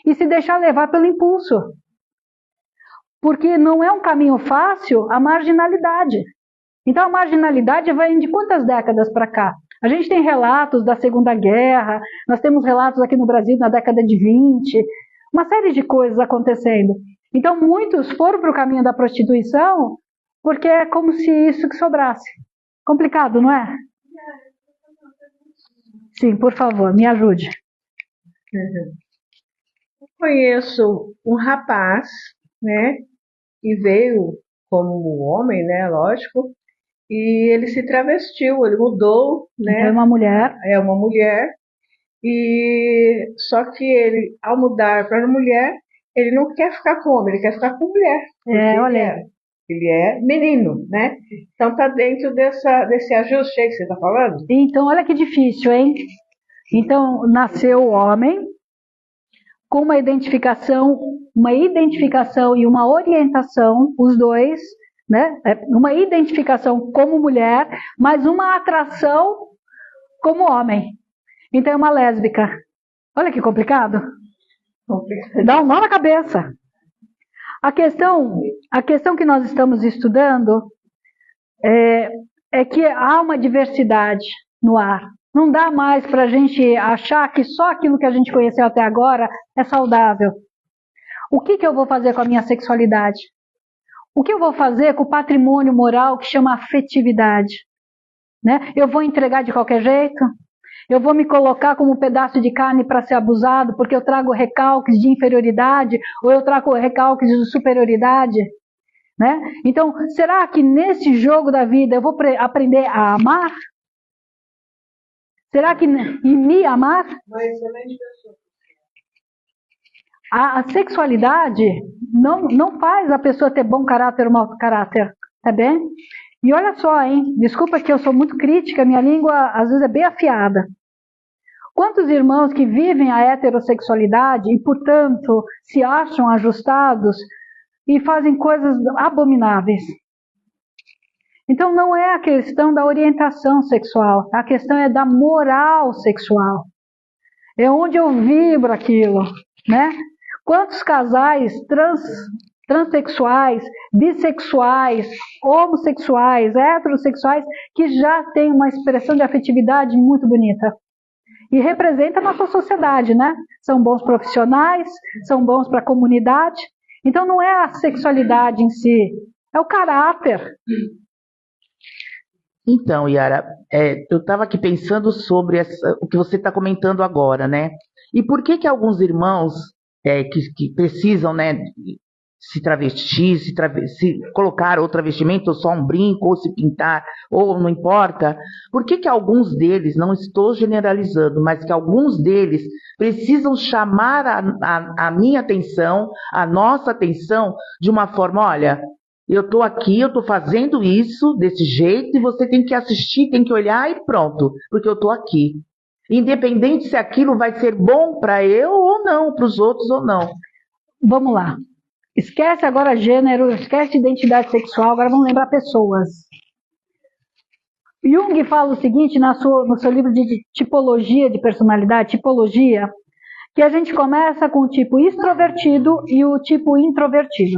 e se deixar levar pelo impulso. Porque não é um caminho fácil a marginalidade. Então a marginalidade vem de quantas décadas para cá? A gente tem relatos da Segunda Guerra, nós temos relatos aqui no Brasil na década de 20, uma série de coisas acontecendo. Então muitos foram para o caminho da prostituição porque é como se isso que sobrasse. Complicado, não é? Sim, por favor, me ajude. Eu conheço um rapaz, né, que veio como homem, né, lógico, e ele se travestiu, ele mudou, né? É uma mulher. É uma mulher, e só que ele, ao mudar para mulher, ele não quer ficar com homem, ele quer ficar com mulher. Olha. Ele é menino, né? Então tá dentro desse ajuste aí que você está falando? Então, olha que difícil, hein? Então, nasceu o homem com uma identificação e uma orientação, os dois, né? Uma identificação como mulher, mas uma atração como homem. Então é uma lésbica. Olha que complicado. Dá um nó na cabeça. A questão que nós estamos estudando é que há uma diversidade no ar. Não dá mais para a gente achar que só aquilo que a gente conheceu até agora é saudável. O que eu vou fazer com a minha sexualidade? O que eu vou fazer com o patrimônio moral que chama afetividade? Né? Eu vou entregar de qualquer jeito? Eu vou me colocar como um pedaço de carne para ser abusado porque eu trago recalques de inferioridade ou eu trago recalques de superioridade? Né? Então, será que nesse jogo da vida eu vou aprender a amar? Será que em me amar? A sexualidade não faz a pessoa ter bom caráter ou mau caráter, tá bem? E olha só, hein? Desculpa que eu sou muito crítica, minha língua às vezes é bem afiada. Quantos irmãos que vivem a heterossexualidade e, portanto, se acham ajustados e fazem coisas abomináveis? Então não é a questão da orientação sexual, a questão é da moral sexual. É onde eu vibro aquilo, né? Quantos casais transexuais, bissexuais, homossexuais, heterossexuais, que já têm uma expressão de afetividade muito bonita. E representa a nossa sociedade, né? São bons profissionais, são bons para a comunidade. Então não é a sexualidade em si, é o caráter. Então, Yara, eu estava aqui pensando sobre o que você está comentando agora, né? E por que alguns irmãos que precisam, né, se travestir, se colocar ou travestimento, ou só um brinco, ou se pintar, ou não importa, por que alguns deles, não estou generalizando, mas que alguns deles precisam chamar a minha atenção, a nossa atenção, de uma forma, olha, eu estou aqui, eu estou fazendo isso desse jeito, e você tem que assistir, tem que olhar e pronto, porque eu estou aqui. Independente se aquilo vai ser bom para eu ou não, para os outros ou não. Vamos lá. Esquece agora gênero, esquece identidade sexual, agora vamos lembrar pessoas. Jung fala o seguinte no seu livro de tipologia de personalidade, tipologia, que a gente começa com o tipo extrovertido e o tipo introvertido.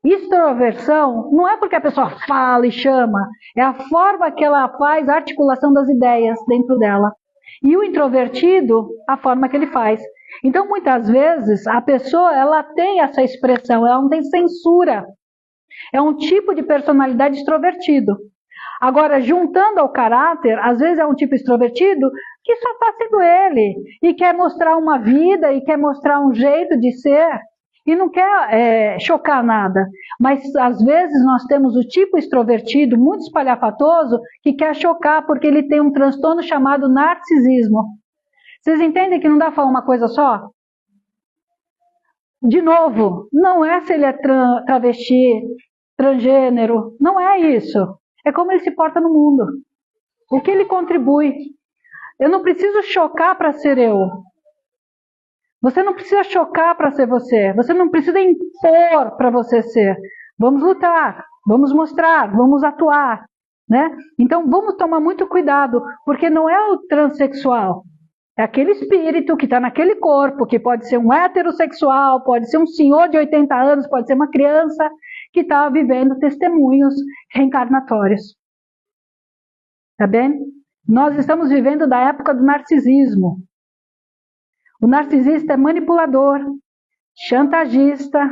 Extroversão não é porque a pessoa fala e chama, é a forma que ela faz a articulação das ideias dentro dela. E o introvertido, a forma que ele faz. Então, muitas vezes, a pessoa ela tem essa expressão, ela não tem censura. É um tipo de personalidade extrovertido. Agora, juntando ao caráter, às vezes é um tipo extrovertido que só está sendo ele, e quer mostrar uma vida, e quer mostrar um jeito de ser, e não quer chocar nada. Mas, às vezes, nós temos o tipo extrovertido, muito espalhafatoso, que quer chocar porque ele tem um transtorno chamado narcisismo. Vocês entendem que não dá para falar uma coisa só? de novo, não é se ele é travesti, transgênero, não é isso. É como ele se porta no mundo. O que ele contribui. Eu não preciso chocar para ser eu. Você não precisa chocar para ser você. Você não precisa impor para você ser. Vamos lutar, vamos mostrar, vamos atuar, né? Então vamos tomar muito cuidado, porque não é o transexual. É aquele espírito que está naquele corpo, que pode ser um heterossexual, pode ser um senhor de 80 anos, pode ser uma criança que está vivendo testemunhos reencarnatórios. Tá bem? Nós estamos vivendo da época do narcisismo. O narcisista é manipulador, chantagista,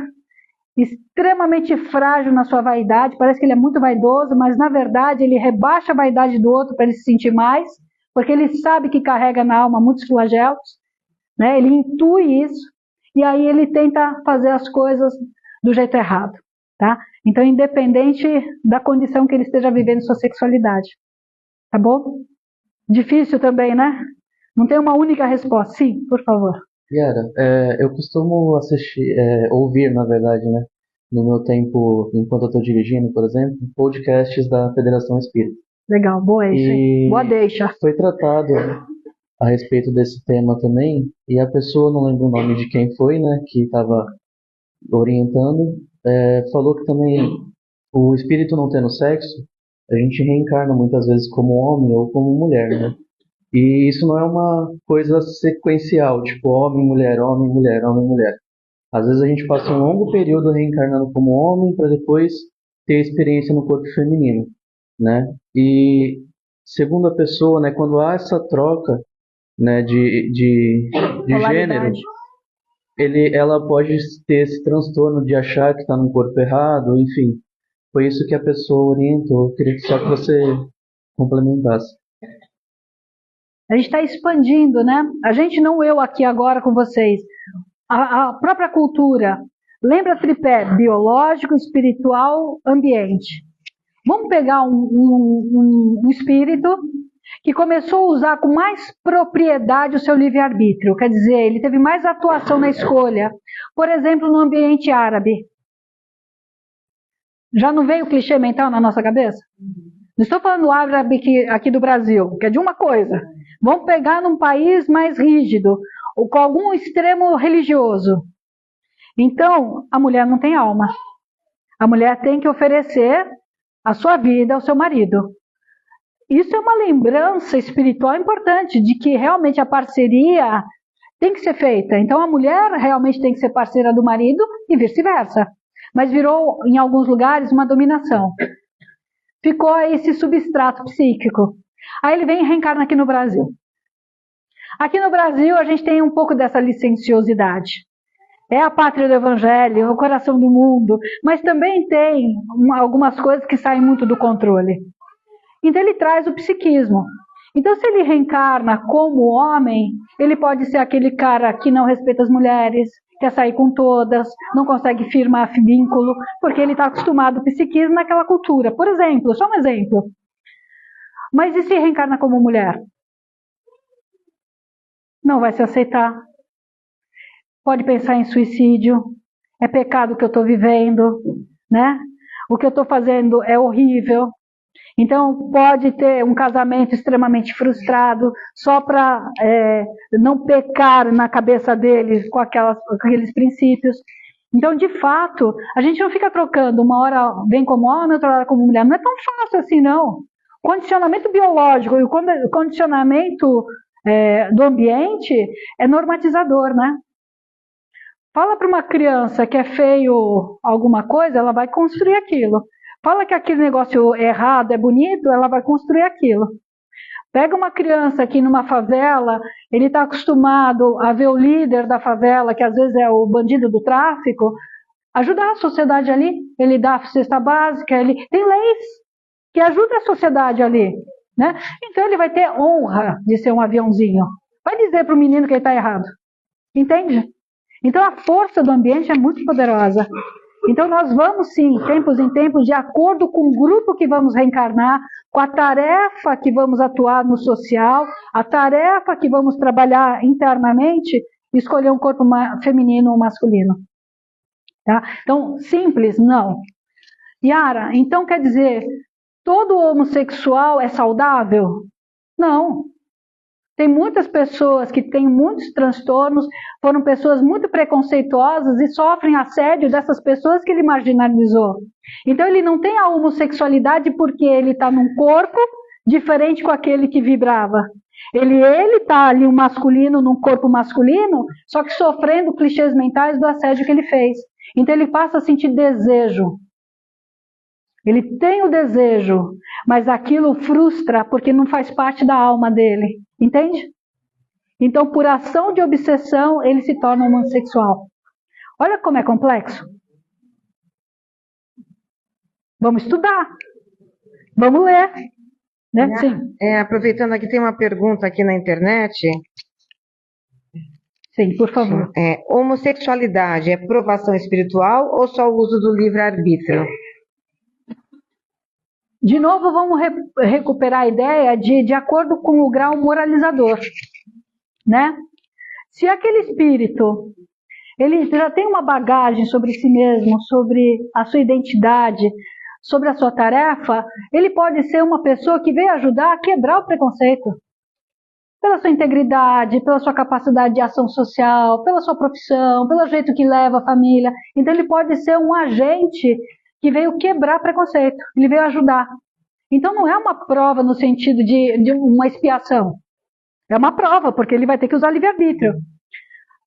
extremamente frágil na sua vaidade. Parece que ele é muito vaidoso, mas na verdade ele rebaixa a vaidade do outro para ele se sentir mais, porque ele sabe que carrega na alma muitos flagelos, né? Ele intui isso, e aí ele tenta fazer as coisas do jeito errado. Tá? Então, independente da condição que ele esteja vivendo sua sexualidade. Tá bom? Difícil também, né? Não tem uma única resposta. Sim, por favor. Yara, eu costumo ouvir, na verdade, né, no meu tempo, enquanto eu estou dirigindo, por exemplo, podcasts da Federação Espírita. Legal, boa isso. Boa deixa. Foi tratado a respeito desse tema também, e a pessoa, não lembro o nome de quem foi, né, que estava orientando, falou que também o espírito não tendo sexo, a gente reencarna muitas vezes como homem ou como mulher, né? E isso não é uma coisa sequencial, tipo homem, mulher, homem, mulher, homem, mulher. Às vezes a gente passa um longo período reencarnando como homem para depois ter experiência no corpo feminino, né? E segundo a pessoa, né, quando há essa troca, né, de gênero, ela pode ter esse transtorno de achar que está num corpo errado, enfim. Foi isso que a pessoa orientou. Eu queria só que você complementasse. A gente está expandindo, né? A gente, não eu aqui agora com vocês. A própria cultura. Lembra tripé? Biológico, espiritual, ambiente. Vamos pegar um espírito que começou a usar com mais propriedade o seu livre-arbítrio. Quer dizer, ele teve mais atuação na escolha. Por exemplo, no ambiente árabe. Já não veio o clichê mental na nossa cabeça? Não estou falando árabe aqui do Brasil, que é de uma coisa. Vamos pegar num país mais rígido, ou com algum extremo religioso. Então, a mulher não tem alma. A mulher tem que oferecer a sua vida ao seu marido. Isso é uma lembrança espiritual importante, de que realmente a parceria tem que ser feita. Então, a mulher realmente tem que ser parceira do marido e vice-versa. Mas virou, em alguns lugares, uma dominação. Ficou esse substrato psíquico. Aí ele vem e reencarna aqui no Brasil. Aqui no Brasil a gente tem um pouco dessa licenciosidade. É a pátria do evangelho, é o coração do mundo, mas também tem algumas coisas que saem muito do controle. Então ele traz o psiquismo. Então se ele reencarna como homem, ele pode ser aquele cara que não respeita as mulheres, quer sair com todas, não consegue firmar vínculo, porque ele está acostumado ao psiquismo naquela cultura. Por exemplo, só um exemplo. Mas e se reencarna como mulher? Não vai se aceitar. Pode pensar em suicídio. É pecado o que eu estou vivendo, né? O que eu estou fazendo é horrível. Então pode ter um casamento extremamente frustrado só para não pecar na cabeça deles com aqueles princípios. Então, de fato, a gente não fica trocando, uma hora vem como homem, outra hora como mulher. Não é tão fácil assim, não. O condicionamento biológico e o condicionamento do ambiente é normatizador, né? Fala para uma criança que é feio alguma coisa, ela vai construir aquilo. Fala que aquele negócio errado é bonito, ela vai construir aquilo. Pega uma criança aqui numa favela, ele está acostumado a ver o líder da favela, que às vezes é o bandido do tráfico, ajudar a sociedade ali. Ele dá a cesta básica, ele tem leis que ajudam a sociedade ali, né? Então ele vai ter honra de ser um aviãozinho. Vai dizer para o menino que ele está errado. Entende? Então a força do ambiente é muito poderosa. Então nós vamos sim, tempos em tempos, de acordo com o grupo que vamos reencarnar, com a tarefa que vamos atuar no social, a tarefa que vamos trabalhar internamente, escolher um corpo feminino ou masculino. Tá? Então, simples, não. Yara, então quer dizer, todo homossexual é saudável? Não. Tem muitas pessoas que têm muitos transtornos, foram pessoas muito preconceituosas e sofrem assédio dessas pessoas que ele marginalizou. Então ele não tem a homossexualidade porque ele está num corpo diferente com aquele que vibrava. Ele está ali um masculino num corpo masculino, só que sofrendo clichês mentais do assédio que ele fez. Então ele passa a sentir desejo. Ele tem o desejo, mas aquilo frustra porque não faz parte da alma dele. Entende? Então, por ação de obsessão, ele se torna homossexual. Olha como é complexo. Vamos estudar. Vamos ler. Né? Sim. Aproveitando aqui, tem uma pergunta aqui na internet. Sim, por favor. Homossexualidade é provação espiritual ou só o uso do livre-arbítrio? De novo, vamos recuperar a ideia de acordo com o grau moralizador, né? Se aquele espírito, ele já tem uma bagagem sobre si mesmo, sobre a sua identidade, sobre a sua tarefa, ele pode ser uma pessoa que veio ajudar a quebrar o preconceito. Pela sua integridade, pela sua capacidade de ação social, pela sua profissão, pelo jeito que leva a família. Então ele pode ser um agente que veio quebrar preconceito, ele veio ajudar. Então não é uma prova no sentido de uma expiação. É uma prova, porque ele vai ter que usar livre-arbítrio.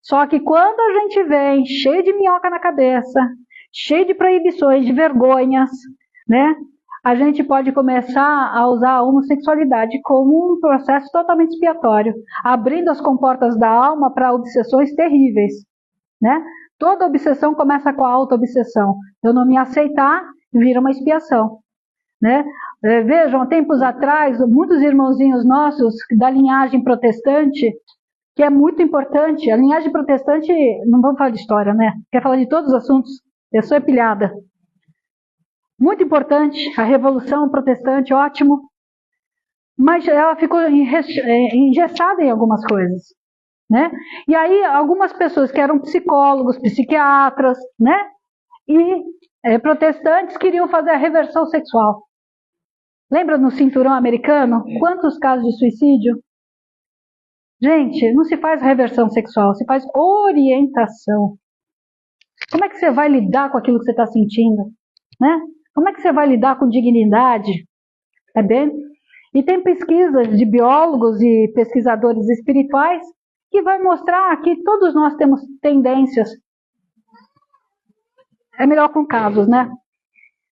Só que quando a gente vem cheio de minhoca na cabeça, cheio de proibições, de vergonhas, né? A gente pode começar a usar a homossexualidade como um processo totalmente expiatório, abrindo as comportas da alma para obsessões terríveis, né? Toda obsessão começa com a auto-obsessão. Eu não me aceitar, vira uma expiação. Né? Vejam, há tempos atrás, muitos irmãozinhos nossos da linhagem protestante, que é muito importante, a linhagem protestante, não vamos falar de história, né? Quer falar de todos os assuntos, eu sou pilhada. Muito importante, a revolução protestante, ótimo, mas ela ficou engessada em algumas coisas. Né? E aí algumas pessoas que eram psicólogos, psiquiatras, né? E protestantes queriam fazer a reversão sexual. Lembra no cinturão americano? Quantos casos de suicídio? Gente, não se faz reversão sexual, se faz orientação. Como é que você vai lidar com aquilo que você está sentindo? Né? Como é que você vai lidar com dignidade? É bem? E tem pesquisas de biólogos e pesquisadores espirituais que vai mostrar que todos nós temos tendências. É melhor com casos, né?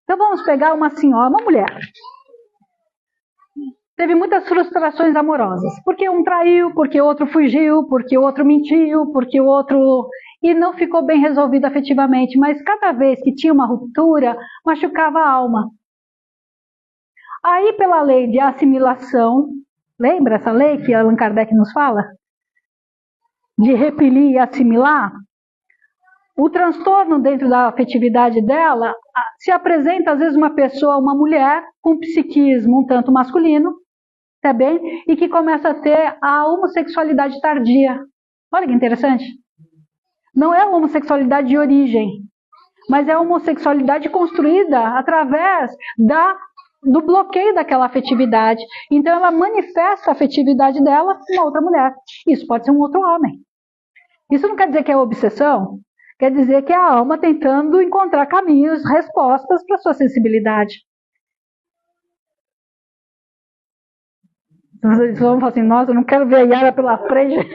Então vamos pegar uma senhora, uma mulher. Teve muitas frustrações amorosas. Porque um traiu, porque o outro fugiu, porque o outro mentiu, porque o outro... E não ficou bem resolvido afetivamente. Mas cada vez que tinha uma ruptura, machucava a alma. Aí pela lei de assimilação, lembra essa lei que Allan Kardec nos fala? De repelir e assimilar, o transtorno dentro da afetividade dela se apresenta às vezes uma pessoa, uma mulher com psiquismo um tanto masculino, tá bem? E que começa a ter a homossexualidade tardia. Olha que interessante. Não é a homossexualidade de origem, mas é a homossexualidade construída através do bloqueio daquela afetividade. Então ela manifesta a afetividade dela em uma outra mulher. Isso pode ser um outro homem. Isso não quer dizer que é obsessão, quer dizer que é a alma tentando encontrar caminhos, respostas para a sua sensibilidade. Vocês vão falar assim, nossa, eu não quero ver a Yara pela frente.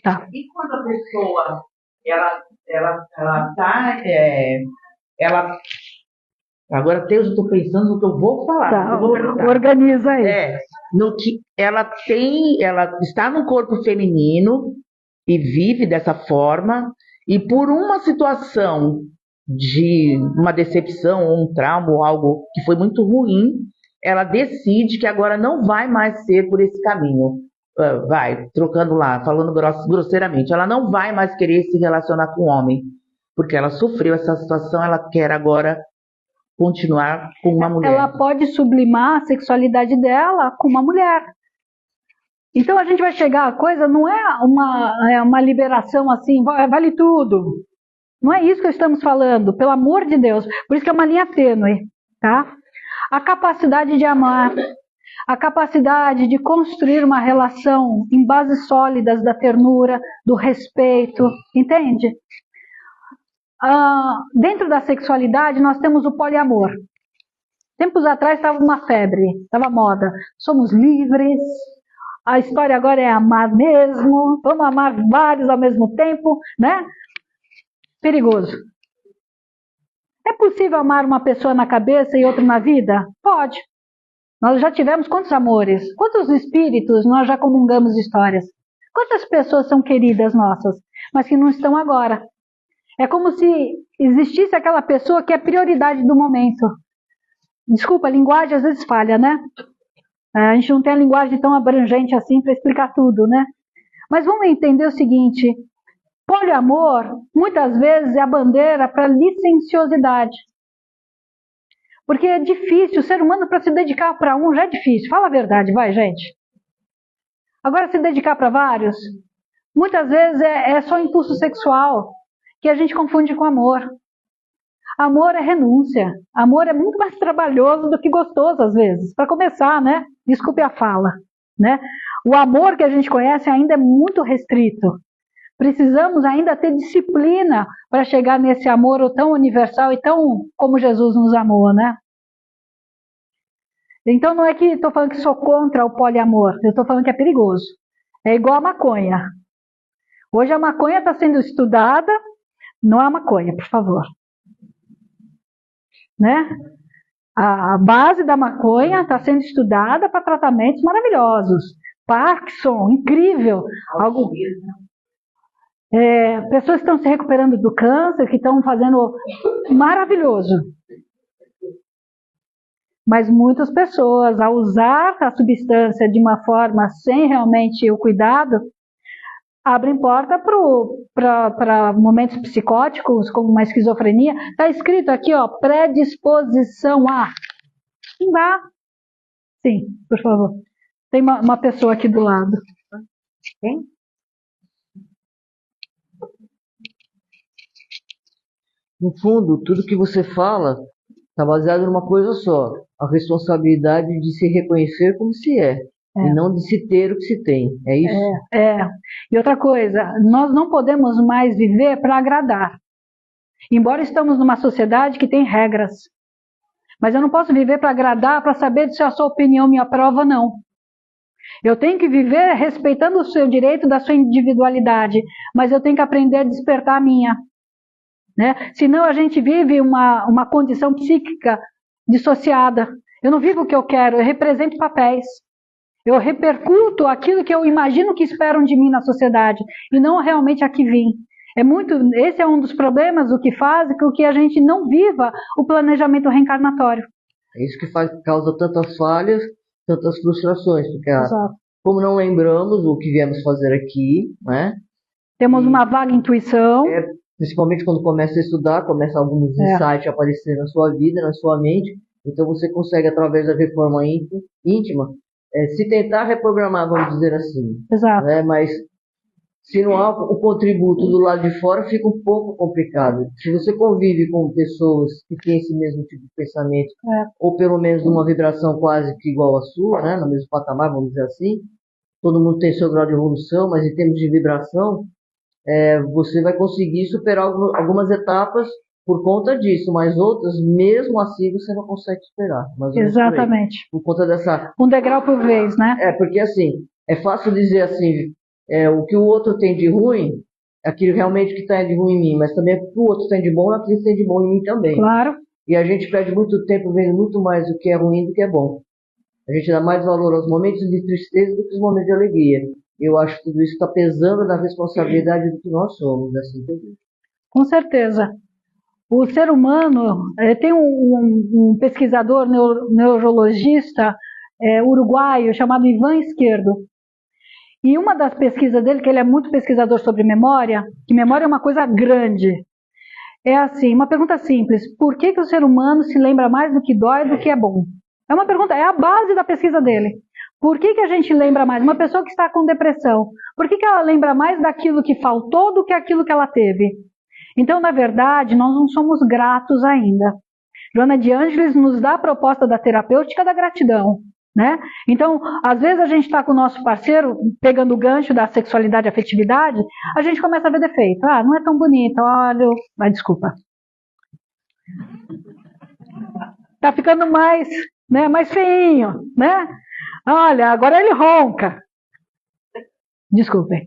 Tá. E quando a pessoa, ela agora eu estou pensando no que eu vou falar. Tá, eu vou organiza aí. No que ela está no corpo feminino e vive dessa forma, e por uma situação de uma decepção, ou um trauma, ou algo que foi muito ruim, ela decide que agora não vai mais ser por esse caminho. Vai, trocando lá, falando grosseiramente, ela não vai mais querer se relacionar com o homem, porque ela sofreu essa situação, ela quer agora continuar com uma mulher. Ela pode sublimar a sexualidade dela com uma mulher. Então a gente vai chegar a coisa, não é uma liberação assim, vale tudo. Não é isso que estamos falando, pelo amor de Deus. Por isso que é uma linha tênue, tá? A capacidade de amar, a capacidade de construir uma relação em bases sólidas da ternura, do respeito, entende? Dentro da sexualidade nós temos o poliamor. Tempos atrás estava uma febre, estava moda. Somos livres, a história agora é amar mesmo, vamos amar vários ao mesmo tempo, né? Perigoso. É possível amar uma pessoa na cabeça e outra na vida? Pode. Nós já tivemos quantos amores? Quantos espíritos nós já comungamos histórias? Quantas pessoas são queridas nossas, mas que não estão agora? É como se existisse aquela pessoa que é prioridade do momento. Desculpa, a linguagem às vezes falha, né? A gente não tem a linguagem tão abrangente assim para explicar tudo, né? Mas vamos entender o seguinte: poliamor, muitas vezes, é a bandeira para licenciosidade. Porque é difícil, o ser humano para se dedicar para um já é difícil. Fala a verdade, vai, gente. Agora, se dedicar para vários, muitas vezes é só impulso sexual, que a gente confunde com amor. Amor é renúncia. Amor é muito mais trabalhoso do que gostoso, às vezes. Para começar, né? Desculpe a fala, né? O amor que a gente conhece ainda é muito restrito. Precisamos ainda ter disciplina para chegar nesse amor tão universal e tão como Jesus nos amou, né? Então não é que estou falando que sou contra o poliamor, eu estou falando que é perigoso. É igual a maconha. Hoje a maconha está sendo estudada, não é a maconha, por favor. Né? A base da maconha está sendo estudada para tratamentos maravilhosos. Parkinson, incrível. Pessoas que estão se recuperando do câncer, que estão fazendo maravilhoso. Mas muitas pessoas, ao usar a substância de uma forma sem realmente o cuidado, abrem porta para momentos psicóticos, como uma esquizofrenia. Está escrito aqui, ó, predisposição a. Não dá. Sim, por favor. Tem uma pessoa aqui do lado. Quem? No fundo, tudo que você fala está baseado numa coisa só: a responsabilidade de se reconhecer como se é. E não de se ter o que se tem, é isso? E outra coisa, nós não podemos mais viver para agradar. Embora estamos numa sociedade que tem regras. Mas eu não posso viver para agradar, para saber se a sua opinião me aprova ou não. Eu tenho que viver respeitando o seu direito da sua individualidade, mas eu tenho que aprender a despertar a minha. Né? Senão a gente vive uma condição psíquica dissociada. Eu não vivo o que eu quero, eu represento papéis. Eu repercuto aquilo que eu imagino que esperam de mim na sociedade, e não realmente a que vim. Esse é um dos problemas, o que faz com que a gente não viva o planejamento reencarnatório. É isso que causa tantas falhas, tantas frustrações, porque como não lembramos o que viemos fazer aqui, né? Temos uma vaga intuição. Principalmente quando começa a estudar, começa alguns insights a aparecer na sua vida, na sua mente, então você consegue, através da reforma íntima, se tentar reprogramar, vamos dizer assim. Exato. Né? Mas se não há o contributo do lado de fora, fica um pouco complicado. Se você convive com pessoas que têm esse mesmo tipo de pensamento, ou pelo menos numa vibração quase que igual à sua, né? No mesmo patamar, vamos dizer assim, todo mundo tem seu grau de evolução, mas em termos de vibração, você vai conseguir superar algumas etapas por conta disso, mas outras, mesmo assim, você não consegue superar. Exatamente. Por conta dessa... Um degrau por vez, né? Porque assim, é fácil dizer assim, o que o outro tem de ruim, aquilo realmente que tem de ruim em mim, mas também o que o outro tem de bom, aquilo que tem de bom em mim também. Claro. E a gente perde muito tempo vendo muito mais o que é ruim do que é bom. A gente dá mais valor aos momentos de tristeza do que aos momentos de alegria. Eu acho que tudo isso está pesando na responsabilidade do que nós somos, assim. Com certeza. O ser humano, tem um pesquisador neurologista uruguaio chamado Ivan Esquerdo. E uma das pesquisas dele, que ele é muito pesquisador sobre memória, que memória é uma coisa grande, é assim, uma pergunta simples: por que o ser humano se lembra mais do que dói do que é bom? É uma pergunta, é a base da pesquisa dele. Por que a gente lembra mais? Uma pessoa que está com depressão, por que ela lembra mais daquilo que faltou do que aquilo que ela teve? Então, na verdade, nós não somos gratos ainda. Joana de Ângeles nos dá a proposta da terapêutica da gratidão, né? Então, às vezes a gente está com o nosso parceiro, pegando o gancho da sexualidade e afetividade, a gente começa a ver defeito. Ah, não é tão bonito, olha... desculpa. Tá ficando mais, né, mais feinho, né? Olha, agora ele ronca. Desculpem.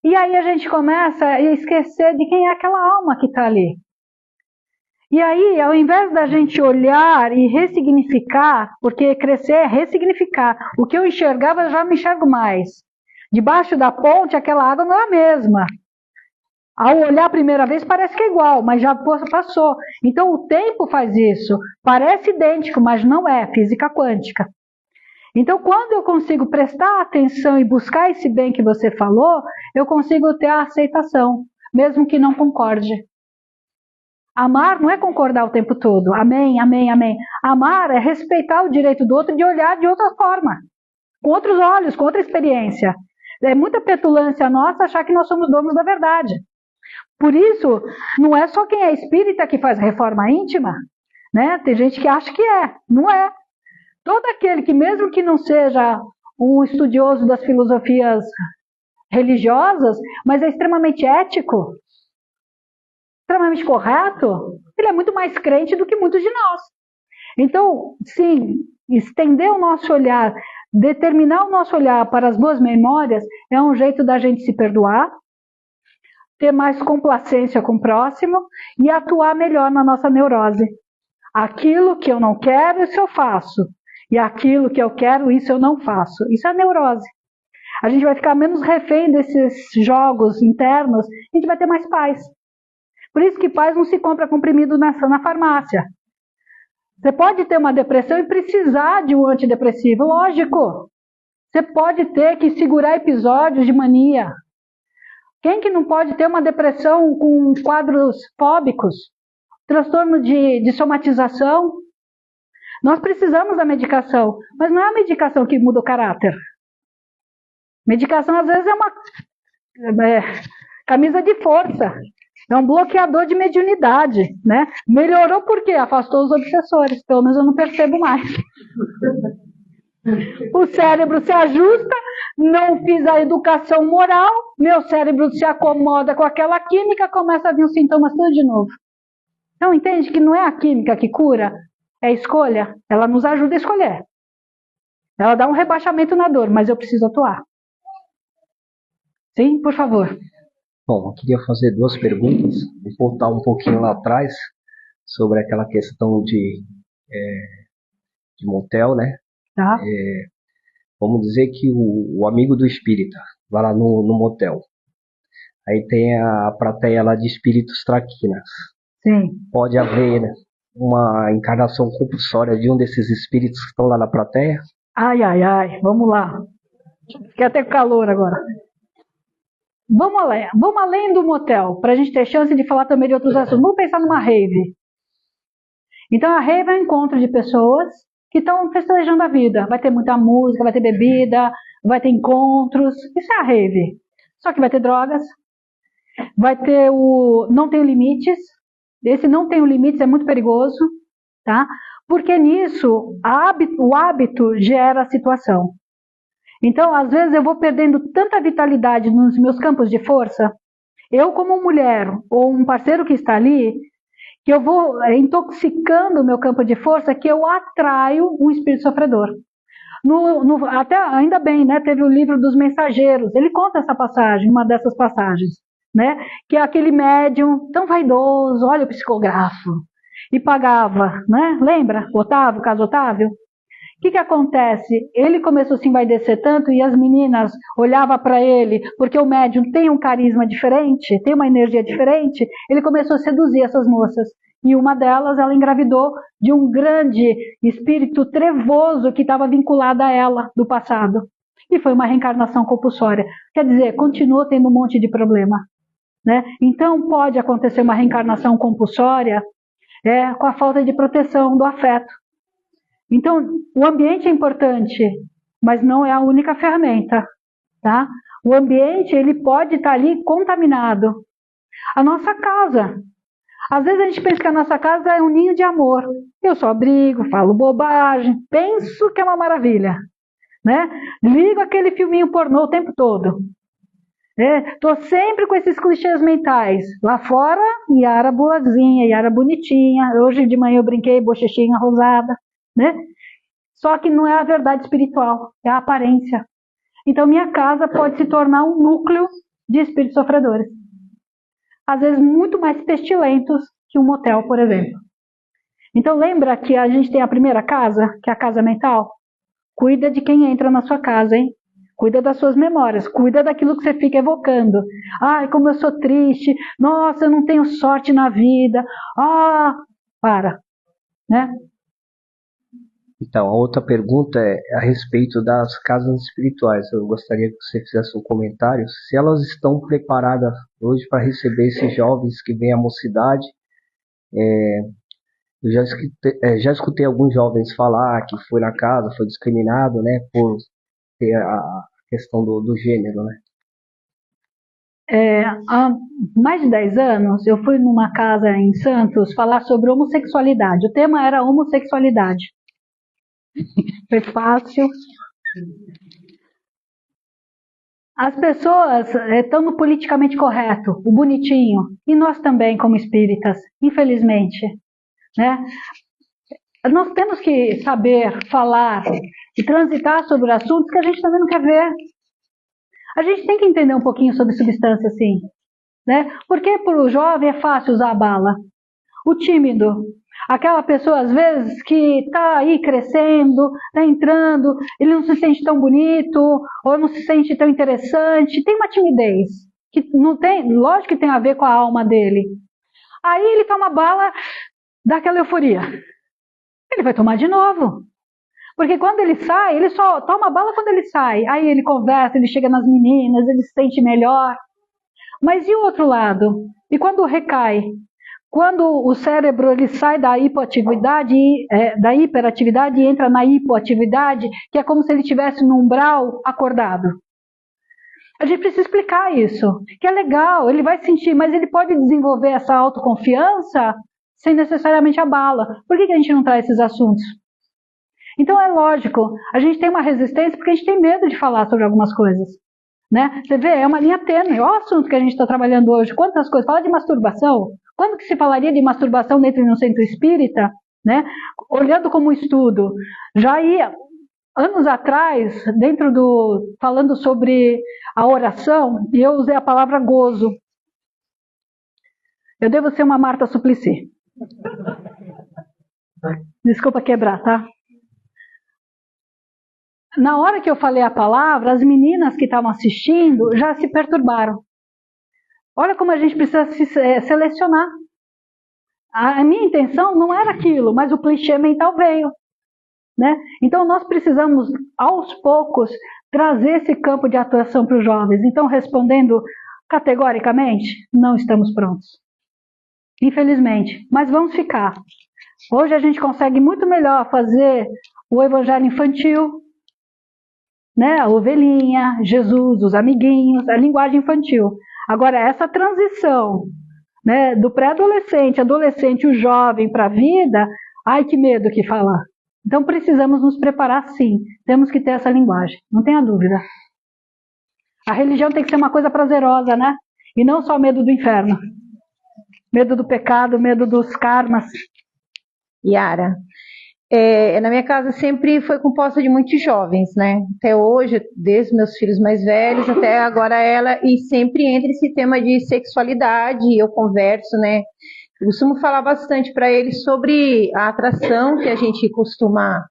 E aí a gente começa a esquecer de quem é aquela alma que está ali. E aí, ao invés da gente olhar e ressignificar, porque crescer é ressignificar, o que eu enxergava eu já não enxergo mais. Debaixo da ponte, aquela água não é a mesma. Ao olhar a primeira vez parece que é igual, mas já passou. Então o tempo faz isso. Parece idêntico, mas não é, física quântica. Então quando eu consigo prestar atenção e buscar esse bem que você falou, eu consigo ter a aceitação, mesmo que não concorde. Amar não é concordar o tempo todo. Amém, amém, amém. Amar é respeitar o direito do outro de olhar de outra forma. Com outros olhos, com outra experiência. É muita petulância nossa achar que nós somos donos da verdade. Por isso, não é só quem é espírita que faz reforma íntima, né? Tem gente que acha que é, não é. Todo aquele que, mesmo que não seja um estudioso das filosofias religiosas, mas é extremamente ético, extremamente correto, ele é muito mais crente do que muitos de nós. Então, sim, estender o nosso olhar, determinar o nosso olhar para as boas memórias é um jeito da gente se perdoar, ter mais complacência com o próximo e atuar melhor na nossa neurose. Aquilo que eu não quero, isso eu faço. E aquilo que eu quero, isso eu não faço. Isso é neurose. A gente vai ficar menos refém desses jogos internos, a gente vai ter mais paz. Por isso que paz não se compra comprimido na farmácia. Você pode ter uma depressão e precisar de um antidepressivo, lógico. Você pode ter que segurar episódios de mania. Quem que não pode ter uma depressão com quadros fóbicos? Transtorno de somatização? Nós precisamos da medicação, mas não é a medicação que muda o caráter. Medicação, às vezes, é uma camisa de força. É um bloqueador de mediunidade, né? Melhorou por quê? Afastou os obsessores. Pelo menos eu não percebo mais. O cérebro se ajusta, não fiz a educação moral, meu cérebro se acomoda com aquela química, começa a vir os sintomas tudo de novo. Então entende que não é a química que cura, é a escolha. Ela nos ajuda a escolher. Ela dá um rebaixamento na dor, mas eu preciso atuar. Sim, por favor. Bom, eu queria fazer duas perguntas, voltar um pouquinho lá atrás, sobre aquela questão de motel, né? Tá. Vamos dizer que o amigo do espírita vai lá no motel. Aí tem a plateia lá de espíritos traquinas. Sim. Pode haver, né, uma encarnação compulsória de um desses espíritos que estão lá na plateia? Ai, ai, ai, vamos lá. Fiquei até com calor agora. Vamos além do motel, para a gente ter chance de falar também de outros assuntos. Vamos pensar numa rave. Então a rave é um encontro de pessoas que estão festejando a vida. Vai ter muita música, vai ter bebida, vai ter encontros. Isso é a rave. Só que vai ter drogas, vai ter não tem limites. Esse não tem limites é muito perigoso, tá? Porque nisso o hábito gera a situação. Então, às vezes eu vou perdendo tanta vitalidade nos meus campos de força, eu como mulher ou um parceiro que está ali, que eu vou intoxicando o meu campo de força, que eu atraio um espírito sofredor. Até, ainda bem, né, teve o livro dos mensageiros, ele conta essa passagem, uma dessas passagens, né, que é aquele médium tão vaidoso, olha o psicografo, e pagava, né, lembra, Otávio, caso Otávio? O que acontece? Ele começou a se envaidecer tanto e as meninas olhavam para ele, porque o médium tem um carisma diferente, tem uma energia diferente, ele começou a seduzir essas moças. E uma delas, ela engravidou de um grande espírito trevoso que estava vinculado a ela do passado. E foi uma reencarnação compulsória. Quer dizer, continuou tendo um monte de problema, né? Então pode acontecer uma reencarnação compulsória com a falta de proteção do afeto. Então, o ambiente é importante, mas não é a única ferramenta, tá? O ambiente, ele pode estar ali contaminado. A nossa casa. Às vezes a gente pensa que a nossa casa é um ninho de amor. Eu só brigo, falo bobagem, penso que é uma maravilha, né? Ligo aquele filminho pornô o tempo todo. Tô sempre com esses clichês mentais. Lá fora, Yara boazinha, Yara bonitinha. Hoje de manhã eu brinquei, bochechinha rosada, né? Só que não é a verdade espiritual, é a aparência. Então minha casa pode se tornar um núcleo de espíritos sofredores. Às vezes muito mais pestilentos que um motel, por exemplo. Então lembra que a gente tem a primeira casa, que é a casa mental? Cuida de quem entra na sua casa, hein? Cuida das suas memórias, cuida daquilo que você fica evocando. Ai, como eu sou triste, nossa, eu não tenho sorte na vida. Para, né? Então, a outra pergunta é a respeito das casas espirituais. Eu gostaria que você fizesse um comentário. Se elas estão preparadas hoje para receber esses jovens que vêm à mocidade. Eu já escutei alguns jovens falar que foi na casa, foi discriminado, né, por ter a questão do gênero, né? Há mais de 10 anos, eu fui numa casa em Santos falar sobre homossexualidade. O tema era homossexualidade. Foi fácil. As pessoas estão no politicamente correto, o bonitinho, e nós também como espíritas, infelizmente, né? Nós temos que saber falar e transitar sobre assuntos que a gente também não quer ver. A gente tem que entender um pouquinho sobre substância, sim, né? Porque para o jovem é fácil usar a bala. O tímido, aquela pessoa às vezes que está aí crescendo, está entrando, ele não se sente tão bonito, ou não se sente tão interessante, tem uma timidez, que não tem, lógico que tem a ver com a alma dele. Aí ele toma bala, dá aquela euforia. Ele vai tomar de novo. Porque quando ele sai, ele só toma bala quando ele sai. Aí ele conversa, ele chega nas meninas, ele se sente melhor. Mas e o outro lado? E quando recai? Quando o cérebro ele sai da hipoatividade, da hiperatividade e entra na hipoatividade, que é como se ele estivesse no umbral acordado. A gente precisa explicar isso, que é legal, ele vai sentir, mas ele pode desenvolver essa autoconfiança sem necessariamente a bala. Por que a gente não traz esses assuntos? Então é lógico, a gente tem uma resistência porque a gente tem medo de falar sobre algumas coisas, né? Você vê, é uma linha tênue, olha o assunto que a gente está trabalhando hoje, quantas coisas, fala de masturbação, quando que se falaria de masturbação dentro de um centro espírita, né? Olhando como estudo, já ia, anos atrás, falando sobre a oração, e eu usei a palavra gozo. Eu devo ser uma Marta Suplicy. Desculpa quebrar, tá? Na hora que eu falei a palavra, as meninas que estavam assistindo já se perturbaram. Olha como a gente precisa se selecionar. A minha intenção não era aquilo, mas o clichê mental veio, né? Então nós precisamos, aos poucos, trazer esse campo de atuação para os jovens. Então, respondendo categoricamente, não estamos prontos. Infelizmente, mas vamos ficar. Hoje a gente consegue muito melhor fazer o evangelho infantil, né? A ovelhinha, Jesus, os amiguinhos, a linguagem infantil. Agora, essa transição, né, do pré-adolescente, adolescente, o jovem para a vida, ai que medo que falar. Então precisamos nos preparar sim, temos que ter essa linguagem, não tenha dúvida. A religião tem que ser uma coisa prazerosa, né? E não só medo do inferno. Medo do pecado, medo dos karmas. Yara, na minha casa sempre foi composta de muitos jovens, né? Até hoje, desde meus filhos mais velhos até agora ela, e sempre entra esse tema de sexualidade, eu converso, né? Eu costumo falar bastante para eles sobre a atração que a gente costuma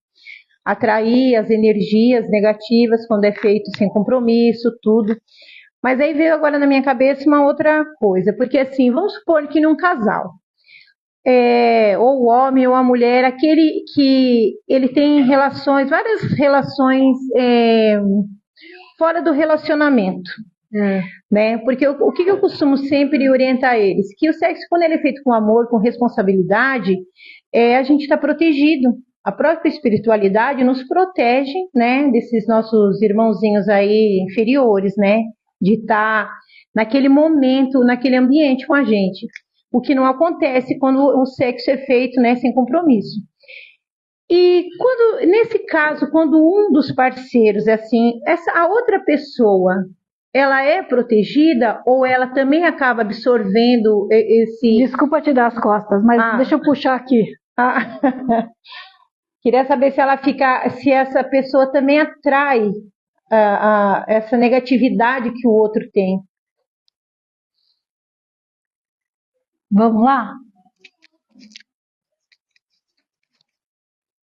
atrair, as energias negativas quando é feito sem compromisso, tudo. Mas aí veio agora na minha cabeça uma outra coisa, porque assim, vamos supor que num casal, ou o homem ou a mulher, aquele que ele tem relações, várias relações fora do relacionamento, né? Porque o que eu costumo sempre orientar eles? Que o sexo, quando ele é feito com amor, com responsabilidade, a gente está protegido. A própria espiritualidade nos protege, né, desses nossos irmãozinhos aí inferiores, né, de estar naquele momento, naquele ambiente com a gente. O que não acontece quando o sexo é feito, né, sem compromisso. E nesse caso, quando um dos parceiros é assim, a outra pessoa, ela é protegida ou ela também acaba absorvendo esse... Desculpa te dar as costas, mas deixa eu puxar aqui. Queria saber se essa pessoa também atrai essa negatividade que o outro tem. Vamos lá?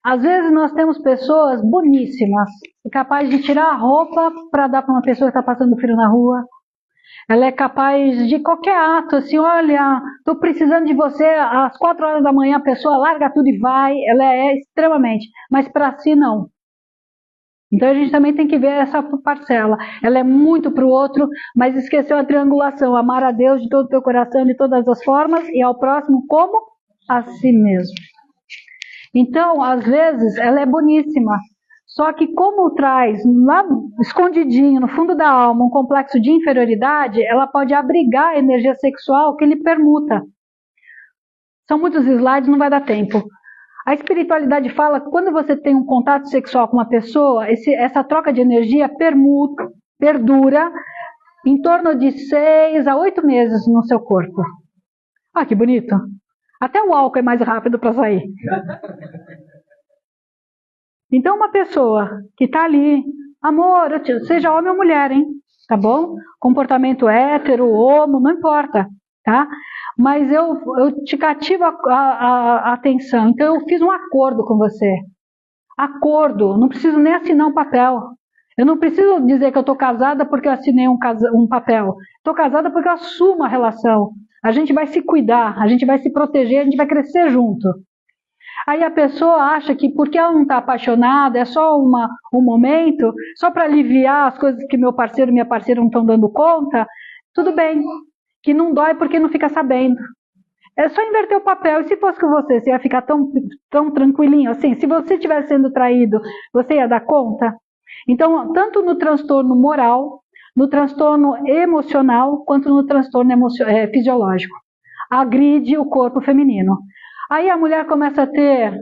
Às vezes nós temos pessoas boníssimas, capazes de tirar a roupa para dar para uma pessoa que está passando frio na rua. Ela é capaz de qualquer ato, assim, olha, estou precisando de você, às 4 horas da manhã a pessoa larga tudo e vai, ela é extremamente, mas para si não. Então a gente também tem que ver essa parcela. Ela é muito para o outro, mas esqueceu a triangulação, amar a Deus de todo o teu coração, de todas as formas, e ao próximo como a si mesmo. Então, às vezes, ela é boníssima, só que como traz lá escondidinho no fundo da alma um complexo de inferioridade, ela pode abrigar a energia sexual que ele permuta. São muitos slides, não vai dar tempo. A espiritualidade fala que quando você tem um contato sexual com uma pessoa, essa troca de energia perdura em torno de 6 a 8 meses no seu corpo. Ah, que bonito! Até o álcool é mais rápido para sair. Então, uma pessoa que está ali, amor, seja homem ou mulher, hein? Tá bom? Comportamento hétero, homo, não importa, tá? Mas eu te cativo a atenção. Então, eu fiz um acordo com você. Acordo, não preciso nem assinar um papel. Eu não preciso dizer que eu estou casada porque eu assinei um papel. Estou casada porque eu assumo a relação. A gente vai se cuidar, a gente vai se proteger, a gente vai crescer junto. Aí a pessoa acha que porque ela não está apaixonada, é só um momento, só para aliviar as coisas que meu parceiro e minha parceira não estão dando conta, tudo bem, que não dói porque não fica sabendo. É só inverter o papel, e se fosse com você ia ficar tão tranquilinho assim? Se você estivesse sendo traído, você ia dar conta? Então, tanto no transtorno moral, no transtorno emocional, quanto no transtorno fisiológico. Agride o corpo feminino. Aí a mulher começa a ter,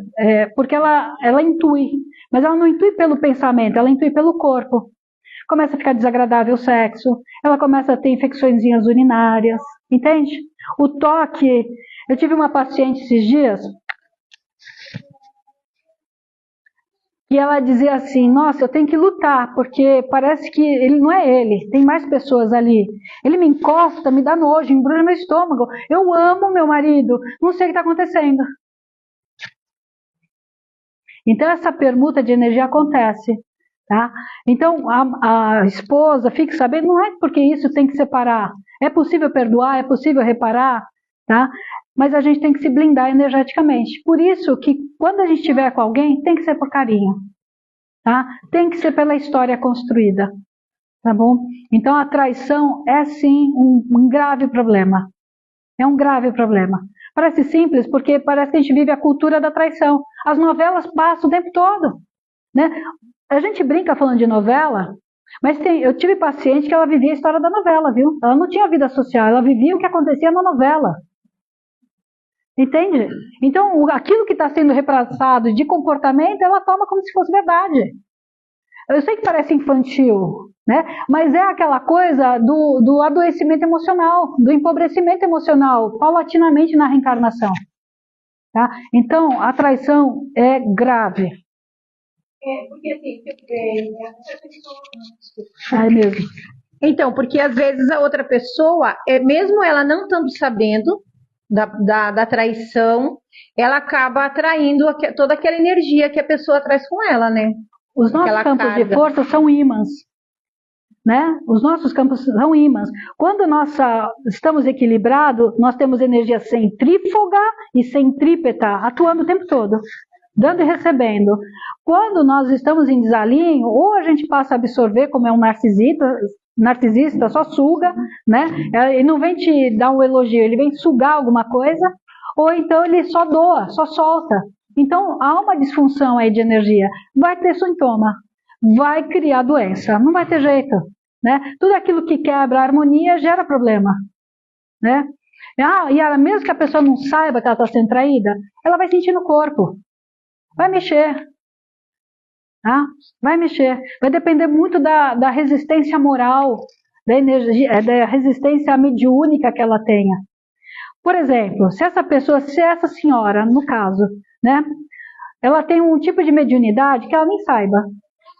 porque ela intui, mas ela não intui pelo pensamento, ela intui pelo corpo. Começa a ficar desagradável o sexo, ela começa a ter infecçõezinhas urinárias, entende? O toque, eu tive uma paciente esses dias, e ela dizia assim, nossa, eu tenho que lutar, porque parece que ele não é ele, tem mais pessoas ali. Ele me encosta, me dá nojo, embrulha meu estômago. Eu amo meu marido, não sei o que está acontecendo. Então essa permuta de energia acontece. Tá? Então a esposa fique sabendo, não é porque isso tem que separar. É possível perdoar, é possível reparar, tá? Mas a gente tem que se blindar energeticamente. Por isso que quando a gente estiver com alguém, tem que ser por carinho. Tá? Tem que ser pela história construída. Tá bom? Então a traição é sim um grave problema. É um grave problema. Parece simples, porque parece que a gente vive a cultura da traição. As novelas passam o tempo todo. Né? A gente brinca falando de novela, mas eu tive paciente que ela vivia a história da novela, viu? Ela não tinha vida social, ela vivia o que acontecia na novela. Entende? Então, aquilo que está sendo repassado de comportamento, ela toma como se fosse verdade. Eu sei que parece infantil, né? Mas é aquela coisa do adoecimento emocional, do empobrecimento emocional, paulatinamente na reencarnação. Tá? Então, a traição é grave. Porque assim, Ai, mesmo. Então, porque às vezes a outra pessoa, mesmo ela não estando sabendo da traição, ela acaba atraindo toda aquela energia que a pessoa traz com ela, né? Os nossos campos de força são ímãs, né? Os nossos campos são ímãs. Quando nós estamos equilibrados, nós temos energia centrífuga e centrípeta atuando o tempo todo, dando e recebendo. Quando nós estamos em desalinho, ou a gente passa a absorver, como é um narcisista só suga, né? Ele não vem te dar um elogio, ele vem sugar alguma coisa, ou então ele só doa, só solta. Então, há uma disfunção aí de energia. Vai ter sintoma, vai criar doença, não vai ter jeito, né? Tudo aquilo que quebra a harmonia gera problema, né? E mesmo que a pessoa não saiba que ela está sendo traída, ela vai sentir no corpo, vai mexer, tá? Vai mexer. Vai depender muito da resistência moral, da energia, da resistência mediúnica que ela tenha. Por exemplo, se essa senhora, no caso, né, ela tem um tipo de mediunidade que ela nem saiba,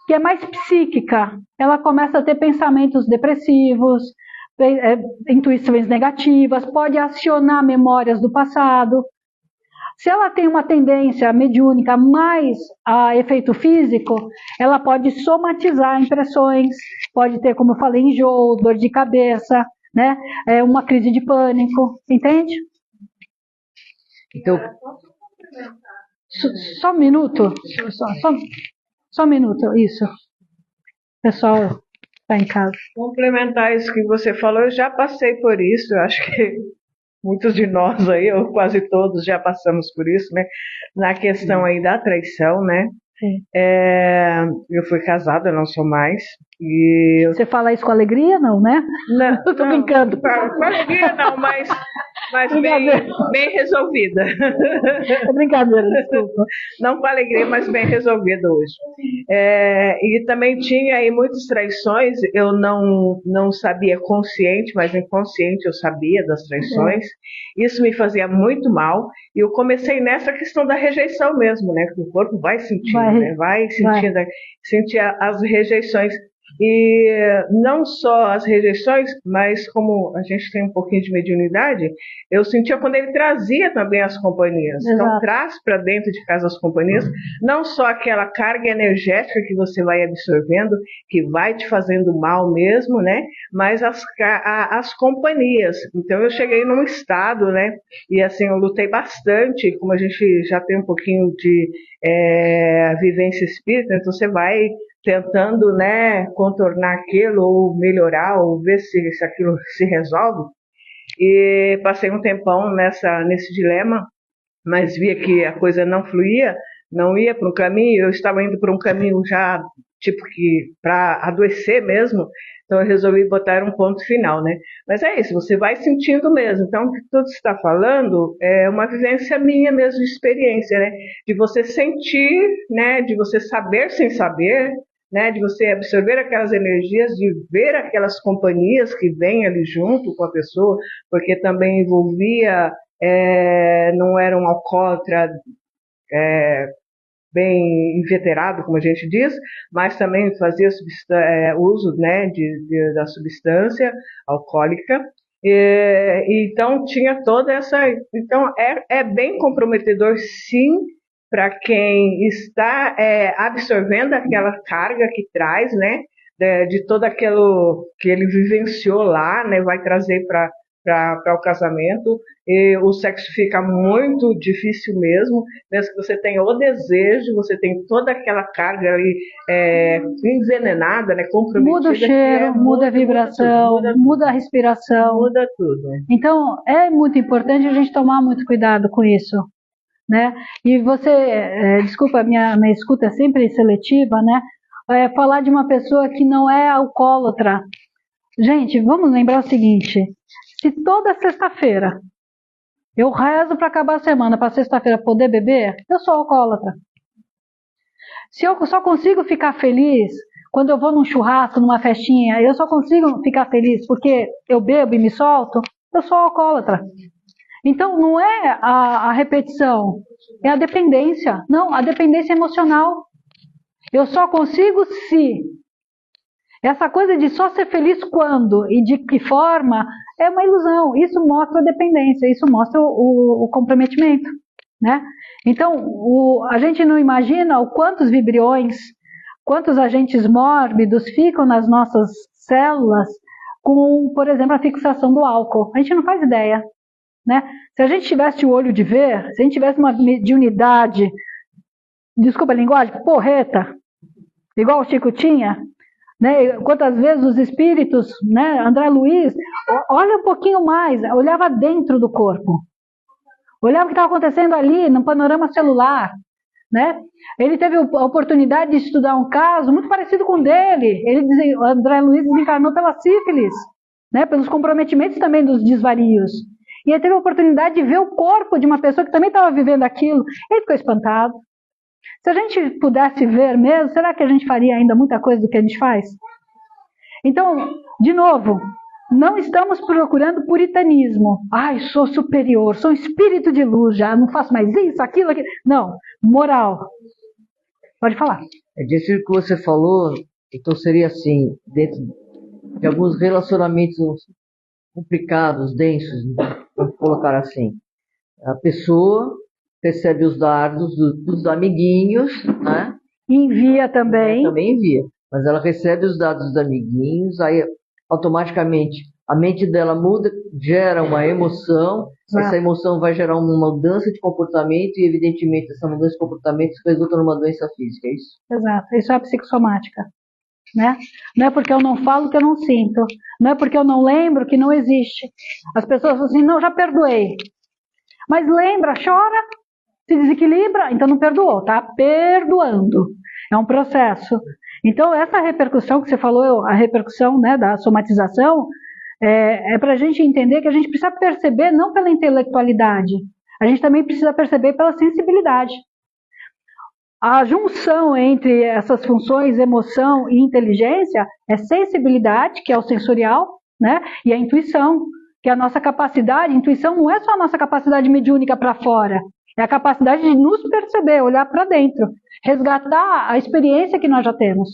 que é mais psíquica, ela começa a ter pensamentos depressivos, intuições negativas, pode acionar memórias do passado. Se ela tem uma tendência mediúnica mais a efeito físico, ela pode somatizar impressões, pode ter, como eu falei, enjoo, dor de cabeça, né? Uma crise de pânico, entende? Então, só um minuto, só um minuto, isso. Pessoal, está em casa. Complementar isso que você falou, eu já passei por isso, eu acho que muitos de nós aí, ou quase todos, já passamos por isso, né? Na questão aí da traição, né? Eu fui casada, eu não sou mais. E Você fala isso com alegria, não, né? Não, eu tô brincando. Com alegria não, mas bem resolvida. É brincadeira, desculpa. Não com alegria, mas bem resolvida hoje. E também tinha aí muitas traições, eu não sabia consciente, mas inconsciente eu sabia das traições. Isso me fazia muito mal. E eu comecei nessa questão da rejeição mesmo, né? Que o corpo vai sentindo, né? Vai sentindo, sentir as rejeições. E não só as rejeições, mas como a gente tem um pouquinho de mediunidade, eu sentia quando ele trazia também as companhias. Exato. Então traz para dentro de casa as companhias, não só aquela carga energética que você vai absorvendo, que vai te fazendo mal mesmo, né? Mas as companhias. Então eu cheguei num estado, né? E assim, eu lutei bastante, como a gente já tem um pouquinho de vivência espírita, então você vai tentando, né, contornar aquilo, ou melhorar, ou ver se aquilo se resolve. E passei um tempão nesse dilema, mas via que a coisa não fluía, não ia para um caminho, eu estava indo para um caminho já, tipo que para adoecer mesmo, então eu resolvi botar um ponto final, né? Mas é isso, você vai sentindo mesmo. Então, o que tudo está falando é uma vivência minha mesmo, de experiência, né? De você sentir, né? De você saber sem saber, né, de você absorver aquelas energias, de ver aquelas companhias que vêm ali junto com a pessoa, porque também envolvia, não era um alcoólatra bem inveterado, como a gente diz, mas também fazia uso, né, da substância alcoólica. Então tinha toda essa... Então é bem comprometedor, sim, para quem está absorvendo aquela carga que traz, né, de todo aquilo que ele vivenciou lá, né, vai trazer para o casamento. E o sexo fica muito difícil mesmo que você tenha o desejo, você tem toda aquela carga ali envenenada, né, comprometida. Muda o cheiro, muda a vibração, muda a respiração. Muda tudo. Né? Então, é muito importante a gente tomar muito cuidado com isso. Né? E você, desculpa, minha escuta é sempre seletiva, né? Falar de uma pessoa que não é alcoólatra. Gente, vamos lembrar o seguinte: se toda sexta-feira eu rezo para acabar a semana, para sexta-feira poder beber, eu sou alcoólatra. Se eu só consigo ficar feliz quando eu vou num churrasco, numa festinha, eu só consigo ficar feliz porque eu bebo e me solto, eu sou alcoólatra. Então, não é a repetição, é a dependência. Não, a dependência emocional. Eu só consigo se. Essa coisa de só ser feliz quando e de que forma é uma ilusão. Isso mostra a dependência, isso mostra o comprometimento. Né? Então, a gente não imagina o quantos vibriões, quantos agentes mórbidos ficam nas nossas células com, por exemplo, a fixação do álcool. A gente não faz ideia. Né? Se a gente tivesse o olho de ver, se a gente tivesse uma mediunidade, desculpa a linguagem, porreta, igual o Chico tinha, né? Quantas vezes os espíritos, né? André Luiz, olha um pouquinho mais, olhava dentro do corpo, olhava o que estava acontecendo ali no panorama celular, né? Ele teve a oportunidade de estudar um caso muito parecido com o dele. O André Luiz desencarnou pela sífilis, né? Pelos comprometimentos também dos desvarios. E ele teve a oportunidade de ver o corpo de uma pessoa que também estava vivendo aquilo. Ele ficou espantado. Se a gente pudesse ver mesmo, será que a gente faria ainda muita coisa do que a gente faz? Então, de novo, não estamos procurando puritanismo. Ai, sou superior, sou um espírito de luz já, não faço mais isso, aquilo. Não, moral. Pode falar. É disso que você falou, então seria assim, dentro de alguns relacionamentos complicados, densos, vamos colocar assim. A pessoa recebe os dados dos amiguinhos, né? Envia também. Também envia. Mas ela recebe os dados dos amiguinhos, aí automaticamente a mente dela muda, gera uma emoção, essa emoção vai gerar uma mudança de comportamento e, evidentemente, essa mudança de comportamento resulta numa doença física, é isso? Exato, isso é a psicossomática. Né? Não é porque eu não falo que eu não sinto, não é porque eu não lembro que não existe. As pessoas falam assim, não, já perdoei. Mas lembra, chora, se desequilibra, então não perdoou, tá perdoando. É um processo. Então, essa repercussão que você falou, a repercussão, né, da somatização, é para a gente entender que a gente precisa perceber não pela intelectualidade, a gente também precisa perceber pela sensibilidade. A junção entre essas funções, emoção e inteligência, é sensibilidade, que é o sensorial, né, e a intuição, que é a nossa capacidade. Intuição não é só a nossa capacidade mediúnica para fora, é a capacidade de nos perceber, olhar para dentro, resgatar a experiência que nós já temos.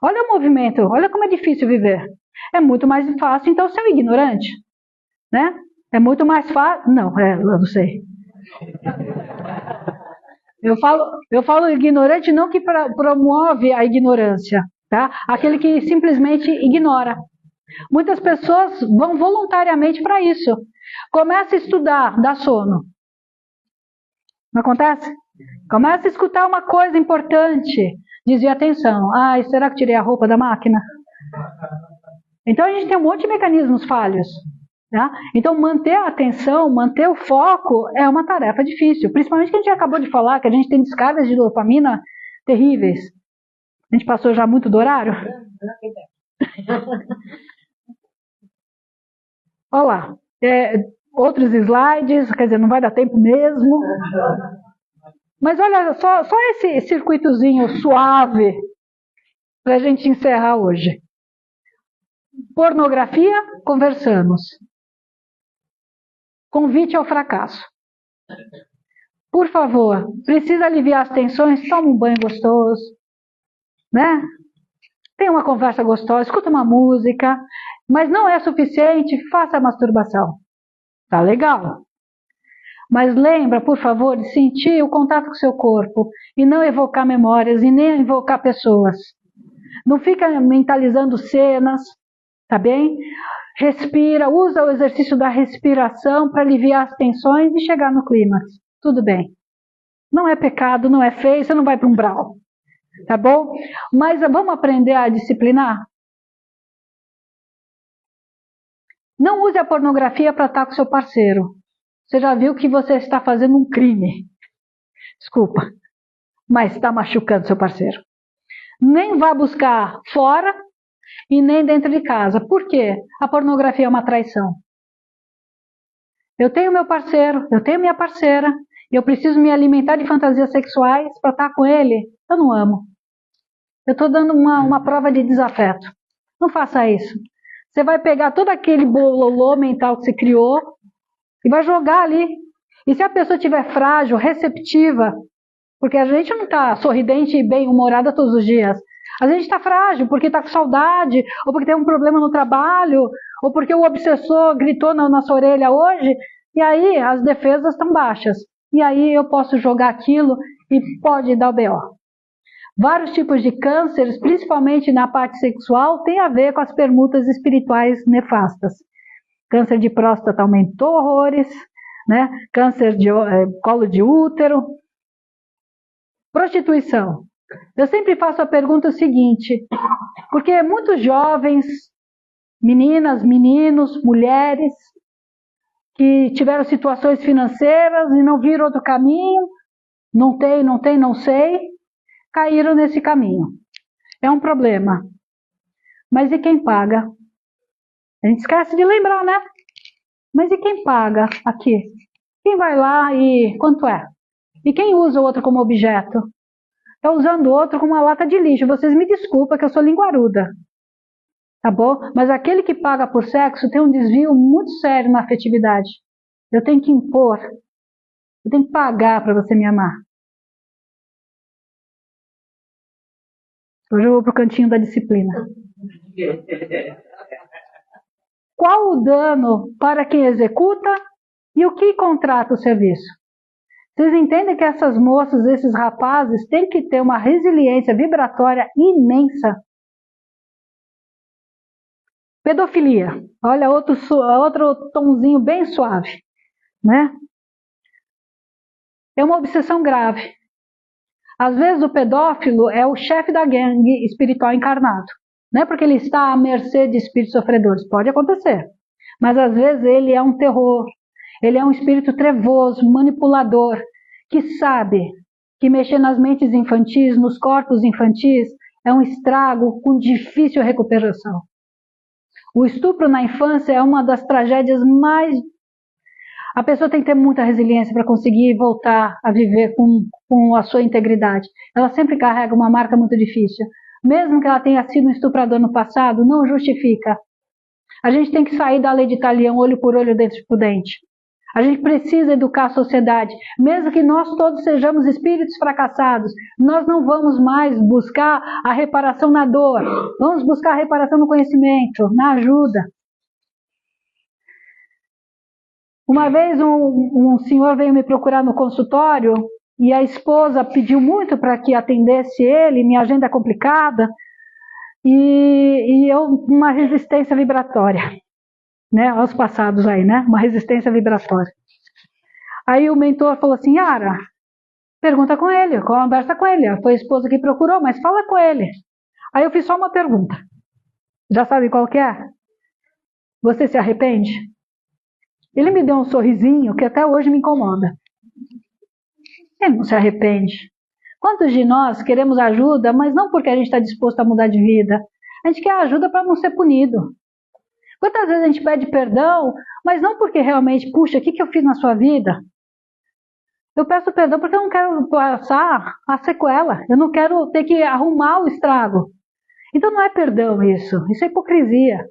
Olha o movimento, olha como é difícil viver. É muito mais fácil, então, ser um ignorante, né? É muito mais fácil... Não, eu não sei. Eu falo ignorante não que promove a ignorância, tá? Aquele que simplesmente ignora. Muitas pessoas vão voluntariamente para isso. Começa a estudar, dá sono. Não acontece? Começa a escutar uma coisa importante, desvia atenção. Ai, será que tirei a roupa da máquina? Então a gente tem um monte de mecanismos falhos. Tá? Então manter a atenção, manter o foco é uma tarefa difícil. Principalmente que a gente acabou de falar, que a gente tem descargas de dopamina terríveis. A gente passou já muito do horário? Olha lá. Outros slides, quer dizer, não vai dar tempo mesmo. Mas olha, só esse circuitozinho suave para a gente encerrar hoje. Pornografia, conversamos. Convite ao fracasso. Por favor, precisa aliviar as tensões, toma um banho gostoso, né? Tem uma conversa gostosa, escuta uma música, mas não é suficiente, faça a masturbação. Tá legal. Mas lembra, por favor, de sentir o contato com o seu corpo e não evocar memórias e nem evocar pessoas. Não fica mentalizando cenas, tá bem? Respira, usa o exercício da respiração para aliviar as tensões e chegar no clímax. Tudo bem. Não é pecado, não é feio, você não vai para um umbral. Tá bom? Mas vamos aprender a disciplinar? Não use a pornografia para estar com seu parceiro. Você já viu que você está fazendo um crime. Desculpa, mas está machucando seu parceiro. Nem vá buscar fora e nem dentro de casa. Por quê? A pornografia é uma traição. Eu tenho meu parceiro, eu tenho minha parceira, e eu preciso me alimentar de fantasias sexuais para estar com ele. Eu não amo. Eu estou dando uma prova de desafeto. Não faça isso. Você vai pegar todo aquele bololô mental que você criou e vai jogar ali. E se a pessoa estiver frágil, receptiva, porque a gente não está sorridente e bem-humorada todos os dias. A gente está frágil porque está com saudade, ou porque tem um problema no trabalho, ou porque o obsessor gritou na nossa orelha hoje, e aí as defesas estão baixas. E aí eu posso jogar aquilo e pode dar o B.O. Vários tipos de cânceres, principalmente na parte sexual, tem a ver com as permutas espirituais nefastas. Câncer de próstata aumentou horrores, né? Câncer de colo de útero. Prostituição. Eu sempre faço a pergunta seguinte, porque muitos jovens, meninas, meninos, mulheres, que tiveram situações financeiras e não viram outro caminho, não tem, não sei, caíram nesse caminho. É um problema. Mas e quem paga? A gente esquece de lembrar, né? Mas e quem paga aqui? Quem vai lá e quanto é? E quem usa o outro como objeto? Está usando o outro como uma lata de lixo. Vocês me desculpem que eu sou linguaruda. Tá bom? Mas aquele que paga por sexo tem um desvio muito sério na afetividade. Eu tenho que impor. Eu tenho que pagar para você me amar. Hoje eu vou para o cantinho da disciplina. Qual o dano para quem executa e o que contrata o serviço? Vocês entendem que essas moças, esses rapazes, têm que ter uma resiliência vibratória imensa. Pedofilia. Olha, outro tomzinho bem suave, né? É uma obsessão grave. Às vezes o pedófilo é o chefe da gangue espiritual encarnado. Não é porque ele está à mercê de espíritos sofredores. Pode acontecer. Mas às vezes ele é um terror. Ele é um espírito trevoso, manipulador, que sabe que mexer nas mentes infantis, nos corpos infantis, é um estrago com difícil recuperação. O estupro na infância é uma das tragédias mais... A pessoa tem que ter muita resiliência para conseguir voltar a viver com a sua integridade. Ela sempre carrega uma marca muito difícil. Mesmo que ela tenha sido um estuprador no passado, não justifica. A gente tem que sair da lei de Italião, olho por olho, dente por dente. A gente precisa educar a sociedade. Mesmo que nós todos sejamos espíritos fracassados, nós não vamos mais buscar a reparação na dor. Vamos buscar a reparação no conhecimento, na ajuda. Uma vez um senhor veio me procurar no consultório e a esposa pediu muito para que atendesse ele, minha agenda é complicada, e eu uma resistência vibratória, né, aos passados aí, né, uma resistência vibratória. Aí o mentor falou assim, Yara, pergunta com ele, conversa com ele, foi a esposa que procurou, mas fala com ele. Aí eu fiz só uma pergunta, já sabe qual que é? Você se arrepende? Ele me deu um sorrisinho que até hoje me incomoda. Ele não se arrepende. Quantos de nós queremos ajuda, mas não porque a gente está disposto a mudar de vida? A gente quer ajuda para não ser punido. Quantas vezes a gente pede perdão, mas não porque realmente, puxa, o que eu fiz na sua vida? Eu peço perdão porque eu não quero passar a sequela. Eu não quero ter que arrumar o estrago. Então não é perdão isso. Isso é hipocrisia.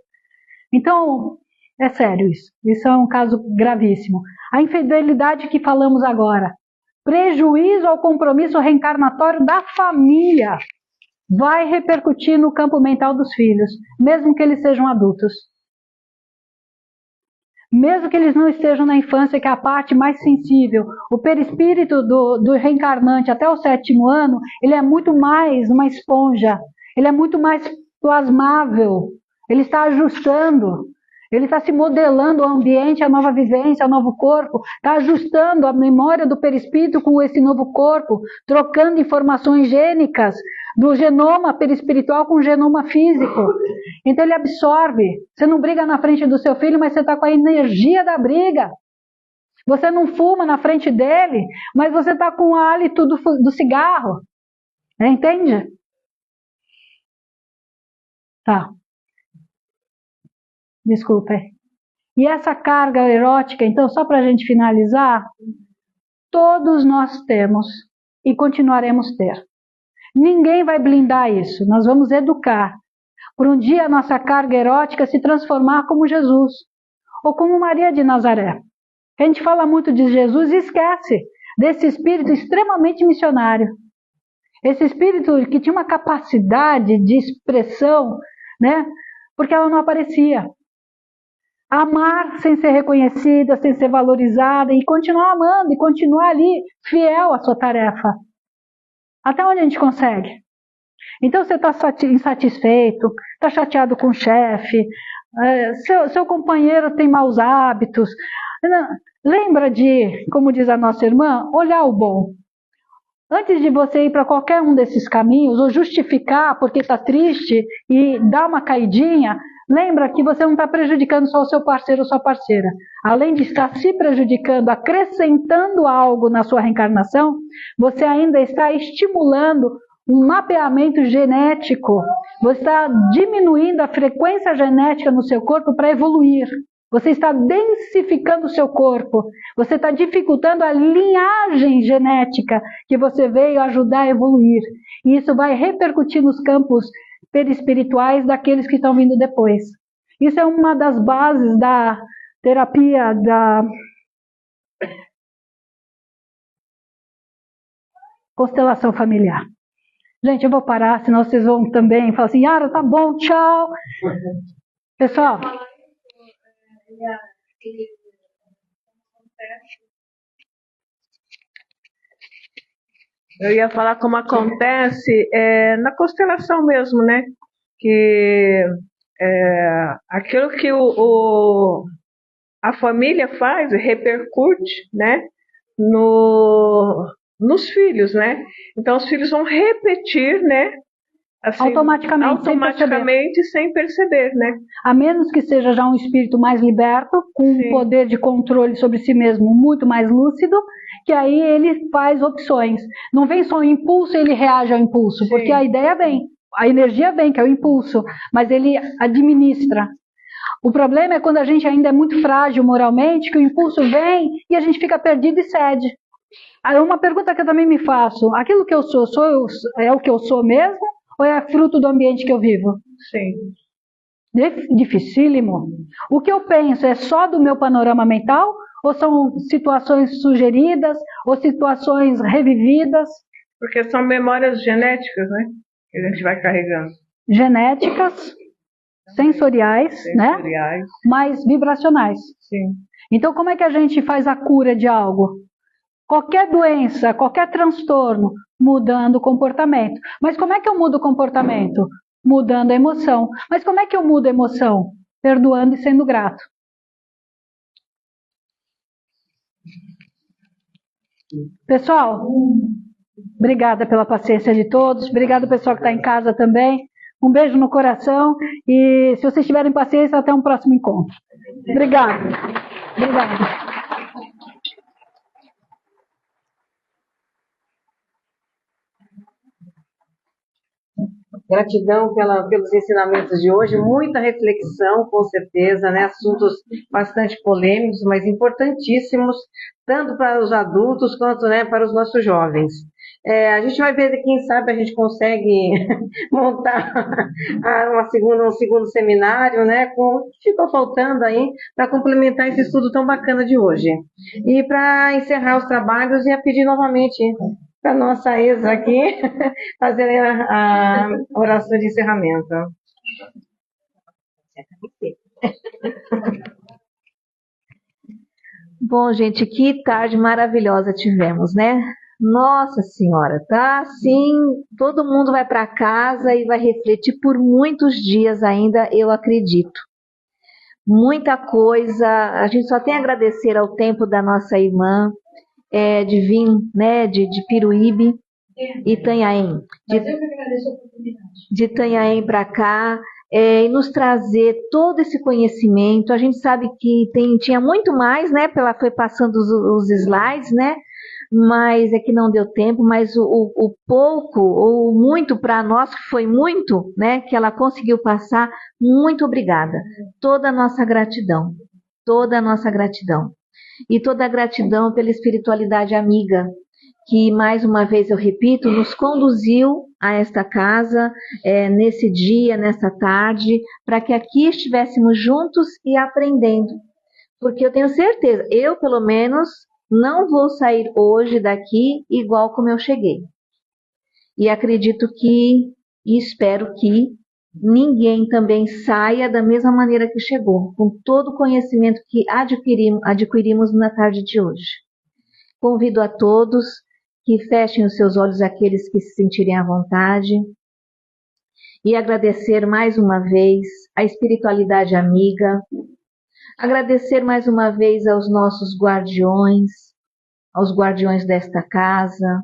Então... é sério isso. Isso é um caso gravíssimo. A infidelidade que falamos agora. Prejuízo ao compromisso reencarnatório da família. Vai repercutir no campo mental dos filhos. Mesmo que eles sejam adultos. Mesmo que eles não estejam na infância, que é a parte mais sensível. O perispírito do reencarnante até o 7º ano, ele é muito mais uma esponja. Ele é muito mais plasmável. Ele está ajustando. Ele está se modelando o ambiente, a nova vivência, o novo corpo, está ajustando a memória do perispírito com esse novo corpo, trocando informações gênicas do genoma perispiritual com o genoma físico. Então ele absorve. Você não briga na frente do seu filho, mas você está com a energia da briga. Você não fuma na frente dele, mas você está com o hálito do cigarro. Entende? Tá. Desculpe. E essa carga erótica, então, só para a gente finalizar, todos nós temos e continuaremos ter. Ninguém vai blindar isso, nós vamos educar. Por um dia a nossa carga erótica se transformar como Jesus, ou como Maria de Nazaré. A gente fala muito de Jesus e esquece desse espírito extremamente missionário. Esse espírito que tinha uma capacidade de expressão, né? Porque ela não aparecia. Amar sem ser reconhecida, sem ser valorizada e continuar amando e continuar ali fiel à sua tarefa. Até onde a gente consegue? Então você está insatisfeito, está chateado com o chefe, seu companheiro tem maus hábitos. Lembra de, como diz a nossa irmã, olhar o bom. Antes de você ir para qualquer um desses caminhos, ou justificar porque está triste e dar uma caidinha, lembra que você não está prejudicando só o seu parceiro ou sua parceira. Além de estar se prejudicando, acrescentando algo na sua reencarnação, você ainda está estimulando um mapeamento genético. Você está diminuindo a frequência genética no seu corpo para evoluir. Você está densificando o seu corpo. Você está dificultando a linhagem genética que você veio ajudar a evoluir. E isso vai repercutir nos campos perispirituais daqueles que estão vindo depois. Isso é uma das bases da terapia da constelação familiar. Gente, eu vou parar, senão vocês vão também falar assim, Yara, tá bom, tchau. Pessoal, eu ia falar como acontece na constelação mesmo, né? Que aquilo que a família faz repercute, né? Nos filhos, né? Então os filhos vão repetir, né? Assim, automaticamente sem perceber, né? A menos que seja já um espírito mais liberto, com um poder de controle sobre si mesmo muito mais lúcido, que aí ele faz opções. Não vem só o impulso e ele reage ao impulso, porque a ideia vem, a energia vem, que é o impulso, mas ele administra. O problema é quando a gente ainda é muito frágil moralmente, que o impulso vem e a gente fica perdido e cede. Uma pergunta que eu também me faço, aquilo que eu sou é o que eu sou mesmo? Ou é fruto do ambiente que eu vivo? Sim. Dificílimo. O que eu penso é só do meu panorama mental? Ou são situações sugeridas? Ou situações revividas? Porque são memórias genéticas, né? Que a gente vai carregando. Genéticas, sensoriais, né? Mas vibracionais. Sim. Então, como é que a gente faz a cura de algo? Qualquer doença, qualquer transtorno, mudando o comportamento. Mas como é que eu mudo o comportamento? Mudando a emoção. Mas como é que eu mudo a emoção? Perdoando e sendo grato. Pessoal, obrigada pela paciência de todos. Obrigada pessoal que está em casa também. Um beijo no coração. E se vocês tiverem paciência, até um próximo encontro. Obrigada. Obrigada. Gratidão pelos ensinamentos de hoje, muita reflexão, com certeza, né? Assuntos bastante polêmicos, mas importantíssimos, tanto para os adultos quanto, né, para os nossos jovens. A gente vai ver, quem sabe a gente consegue montar um segundo seminário, né, com o que ficou faltando aí para complementar esse estudo tão bacana de hoje. E para encerrar os trabalhos, ia pedir novamente para a nossa Exa aqui fazer a oração de encerramento. Bom, gente, que tarde maravilhosa tivemos, né? Nossa Senhora, tá assim, todo mundo vai para casa e vai refletir por muitos dias ainda, eu acredito. Muita coisa, a gente só tem a agradecer ao tempo da nossa irmã, de vir, né, de Piruíbe, Itanhaém, de Itanhaém para cá, e nos trazer todo esse conhecimento. A gente sabe que tinha muito mais, né, ela foi passando os slides, né, mas é que não deu tempo, mas o pouco ou muito para nós, que foi muito, né, que ela conseguiu passar, muito obrigada. Toda a nossa gratidão, toda a nossa gratidão. E toda a gratidão pela espiritualidade amiga, que, mais uma vez eu repito, nos conduziu a esta casa, nesse dia, nessa tarde, para que aqui estivéssemos juntos e aprendendo. Porque eu tenho certeza, eu pelo menos, não vou sair hoje daqui igual como eu cheguei. E acredito que, e espero que, ninguém também saia da mesma maneira que chegou, com todo o conhecimento que adquirimos na tarde de hoje. Convido a todos que fechem os seus olhos, aqueles que se sentirem à vontade, e agradecer mais uma vez a espiritualidade amiga, agradecer mais uma vez aos nossos guardiões, aos guardiões desta casa,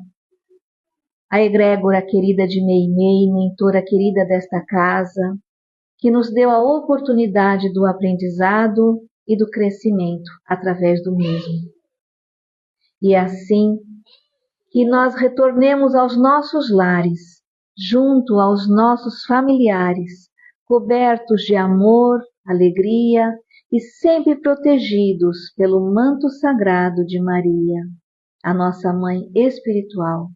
a egrégora querida de Meimei, mentora querida desta casa, que nos deu a oportunidade do aprendizado e do crescimento através do mesmo. E assim, que nós retornemos aos nossos lares, junto aos nossos familiares, cobertos de amor, alegria e sempre protegidos pelo manto sagrado de Maria, a nossa Mãe espiritual,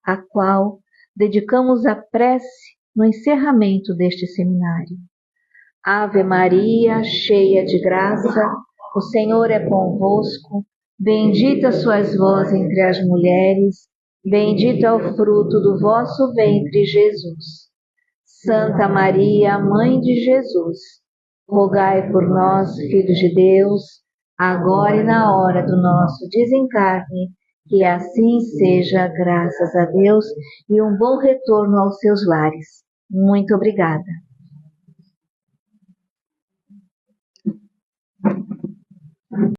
a qual dedicamos a prece no encerramento deste seminário. Ave Maria, cheia de graça, o Senhor é convosco, bendita sois vós entre as mulheres, bendito é o fruto do vosso ventre, Jesus. Santa Maria, Mãe de Jesus, rogai por nós, filhos de Deus, agora e na hora do nosso desencarne, que assim seja, graças a Deus, e um bom retorno aos seus lares. Muito obrigada.